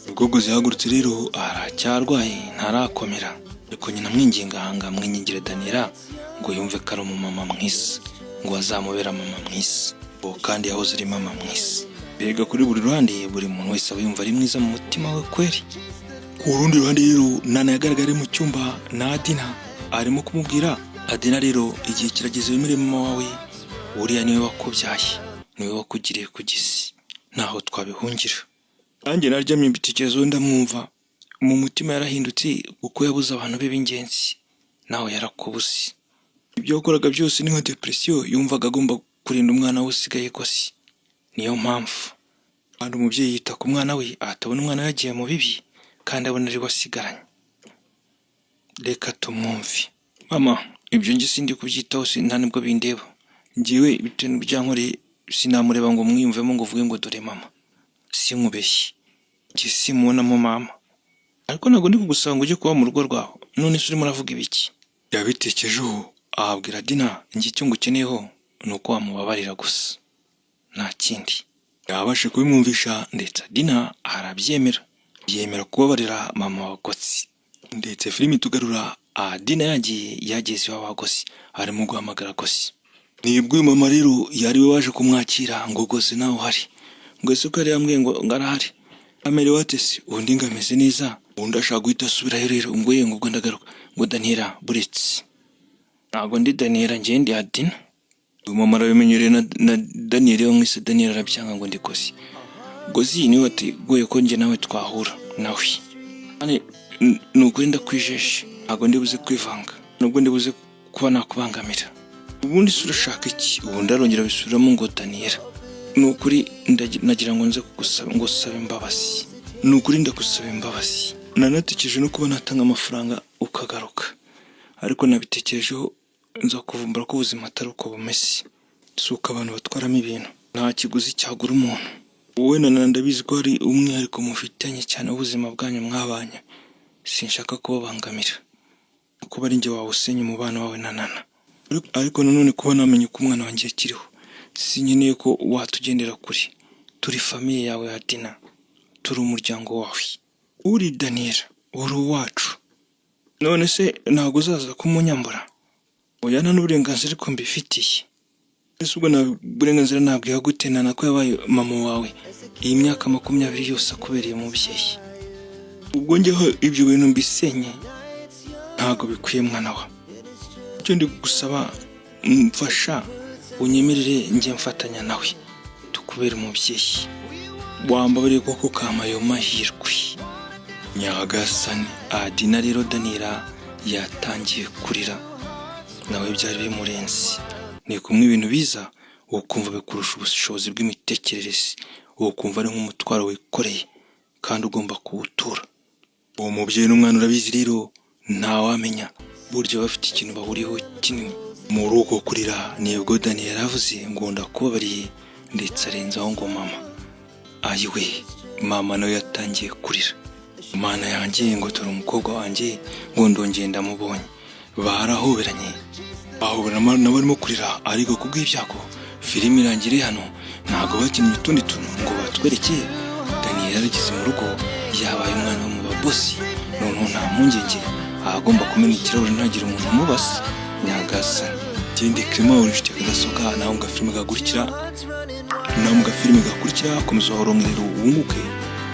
Ubwo Gosi yahagurutse rero aracyarwaye ntarakomera, ariko nyina mwinginga hanga mwingingira Daniel ngo yumve ko ari umumama mwiza, ngo azamubera mama mwiza, kandi yahoze ari mama mwiza. Mbega kuri buri ruhande buri muntu wese aba yumva ari mwiza mu mutima we kweri. Ku rundi ruhande rero Nana yagaragara mu cyumba na Adina arimo kumubwira, Adina rero igihe kirageze wemere mama wawe, uriya niwe wakubyaye, niwe wakugiriye ku gisi, naho twabihungira. Nanjye naryamye mbitekerezo ndamwumva, mu mutima yarahindutse kuko yabuze abantu be b'ingenzi, nawe yarakubuze. Ibyo yakoraga byose ni nka depression, yumvaga agomba kurinda umwana we usigaye Gosi. Niyo mpamvu kandi umubyeyi yita ku mwana we, atabona umwana yagiye mu bibi kandi abona ari wasigaranye. Reka tumwumve. Mama, ibyo nge sindi kubyitaho, nta nibwo bindeba. Ngiwe bitewe n'ibyankoreye sinamureba ngo mwiyumvemo ngo uvuge ngo dore mama. Sinkubeshye, nge simubonamo mama. Ariko ntabwo ndi kugusaba ngo ujye kuba mu rugo rwawe, none se urimo uravuga ibiki? Yabitekerejeho ahabwira Dina, nge icyo ngukeneyeho ni uko wamubabarira gusa, nta kindi. Yabashe kubimwumvisha ndetse Dina arabyemera, yemera kubabarira mama wa Gosi. Ndetse filimi tugarura Dina yageze iwabo wa Gosi, arimo guhamagara Gosi. Nibwo uyu mama rero yari we waje kumwakira ngo Gosi nawe uhari, ngo ese ko yari yambwiye ngo arahari, amerewe ate se? Undi ngo ameze neza, undi ashaka guhita asubirayo rero ngo ye ngo ubwo ndagaruka. Ngo Daniel buretse, ntabwo ndi Daniel, njye ndi Adina. Uyu mama arabimenyereye na Daniel, yo mwise Daniel arabyanga ngo ndi Gosi. Gosi niwe wateguye ko njye nawe twahura nawe. Ni ukuri ndakwijeje, ntabwo ndibuze kwivanga, nubwo ndibuze kuba nakubangamira. Ubundi se urashaka iki? Ubundi arongera bisubiramo ngo Daniel, ni ukuri nagira ngo nze kugusaba ngo usabe imbabazi. Ni ukuri ndagusaba imbabazi. Nanatekereje no kuba natanga amafaranga ukagaruka, ariko nabitekerejeho nza kuvumbura ko ubuzima atari uko bumeze. Si uko abantu batwaramo ibintu, nta kiguzi cyagura umuntu. Wowe na Nana ndabizi ko hari umwihariko mufitanye cyane ubuzima bwanyu mwabanye. Sinshaka kubabangamira, kuba ari njye wawusenye umubano wawe na Nana. Ariko nanone kuba namenye ko umwana wanjye akiriho, sinkeneye ko watugendera kure. Turi famiye yawe Adina, turi umuryango wawe. Uri Daniel, uri uwacu. None se ntabwo uzaza kumunyambura? Oya, nta n'uburenganzira ko mbifitiye. Ese ubwo nta burenganzira nabwiha gute Nana ko yabaye mama wawe iyi myaka 20 yose akubereye umubyeyi? Ubwo njyeho ibyo bintu mbisenye ntabwo bikwiye mwana wa. Icyo ndi gusaba, mfasha unyemerere njye mfatanya nawe tukubera umubyeyi. Wambabariye koko kama ayo mahirwe. Nyagasani. Adina rero Daniel yatangiye kurira, nawe byari bimurenze. Ni kumwe ibintu biza ukumva bikurusha ubushobozi bw'imitekerereze, ukumva ari nk'umutwaro wikoreye kandi ugomba kuwutura. Uwo mubyeyi n'umwana urabizi rero ntawamenya buryo bafite ikintu bahuriyeho kinini. Muri uko kurira nibwo Daniel yavuze ngo ndakubabariye, ndetse arenzaho ngo mama. Ayiwe, mama nawe yatangiye kurira. Mana yanjye ngo turi umukobwa wanjye ngo ndongeye ndamubonye. Barahoberanye, bahoberana nabo barimo kurira, ariko kubw'ibyago filimi irangire hano ntabwo bakinnye utundi tuntu ngo batwereke Daniel yaragize mu rugo yabaye umwana wo mu babosi. Noneho nta mpungenge, agomba kumena ikirahure ntagire umuntu umubasa. Nyagasani. Ikindi Clement urishite kadasoka naho nga filimi gakurikira, naho nga filimi gakurikira akomeza horongerero wunguke.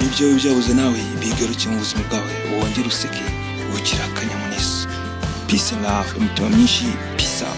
Ibyo byabuze nawe bigarukiye mu buzima bwawe, wongere useke ugira akanyamuneza. Peace and love, umutima mwinshi. Peace out.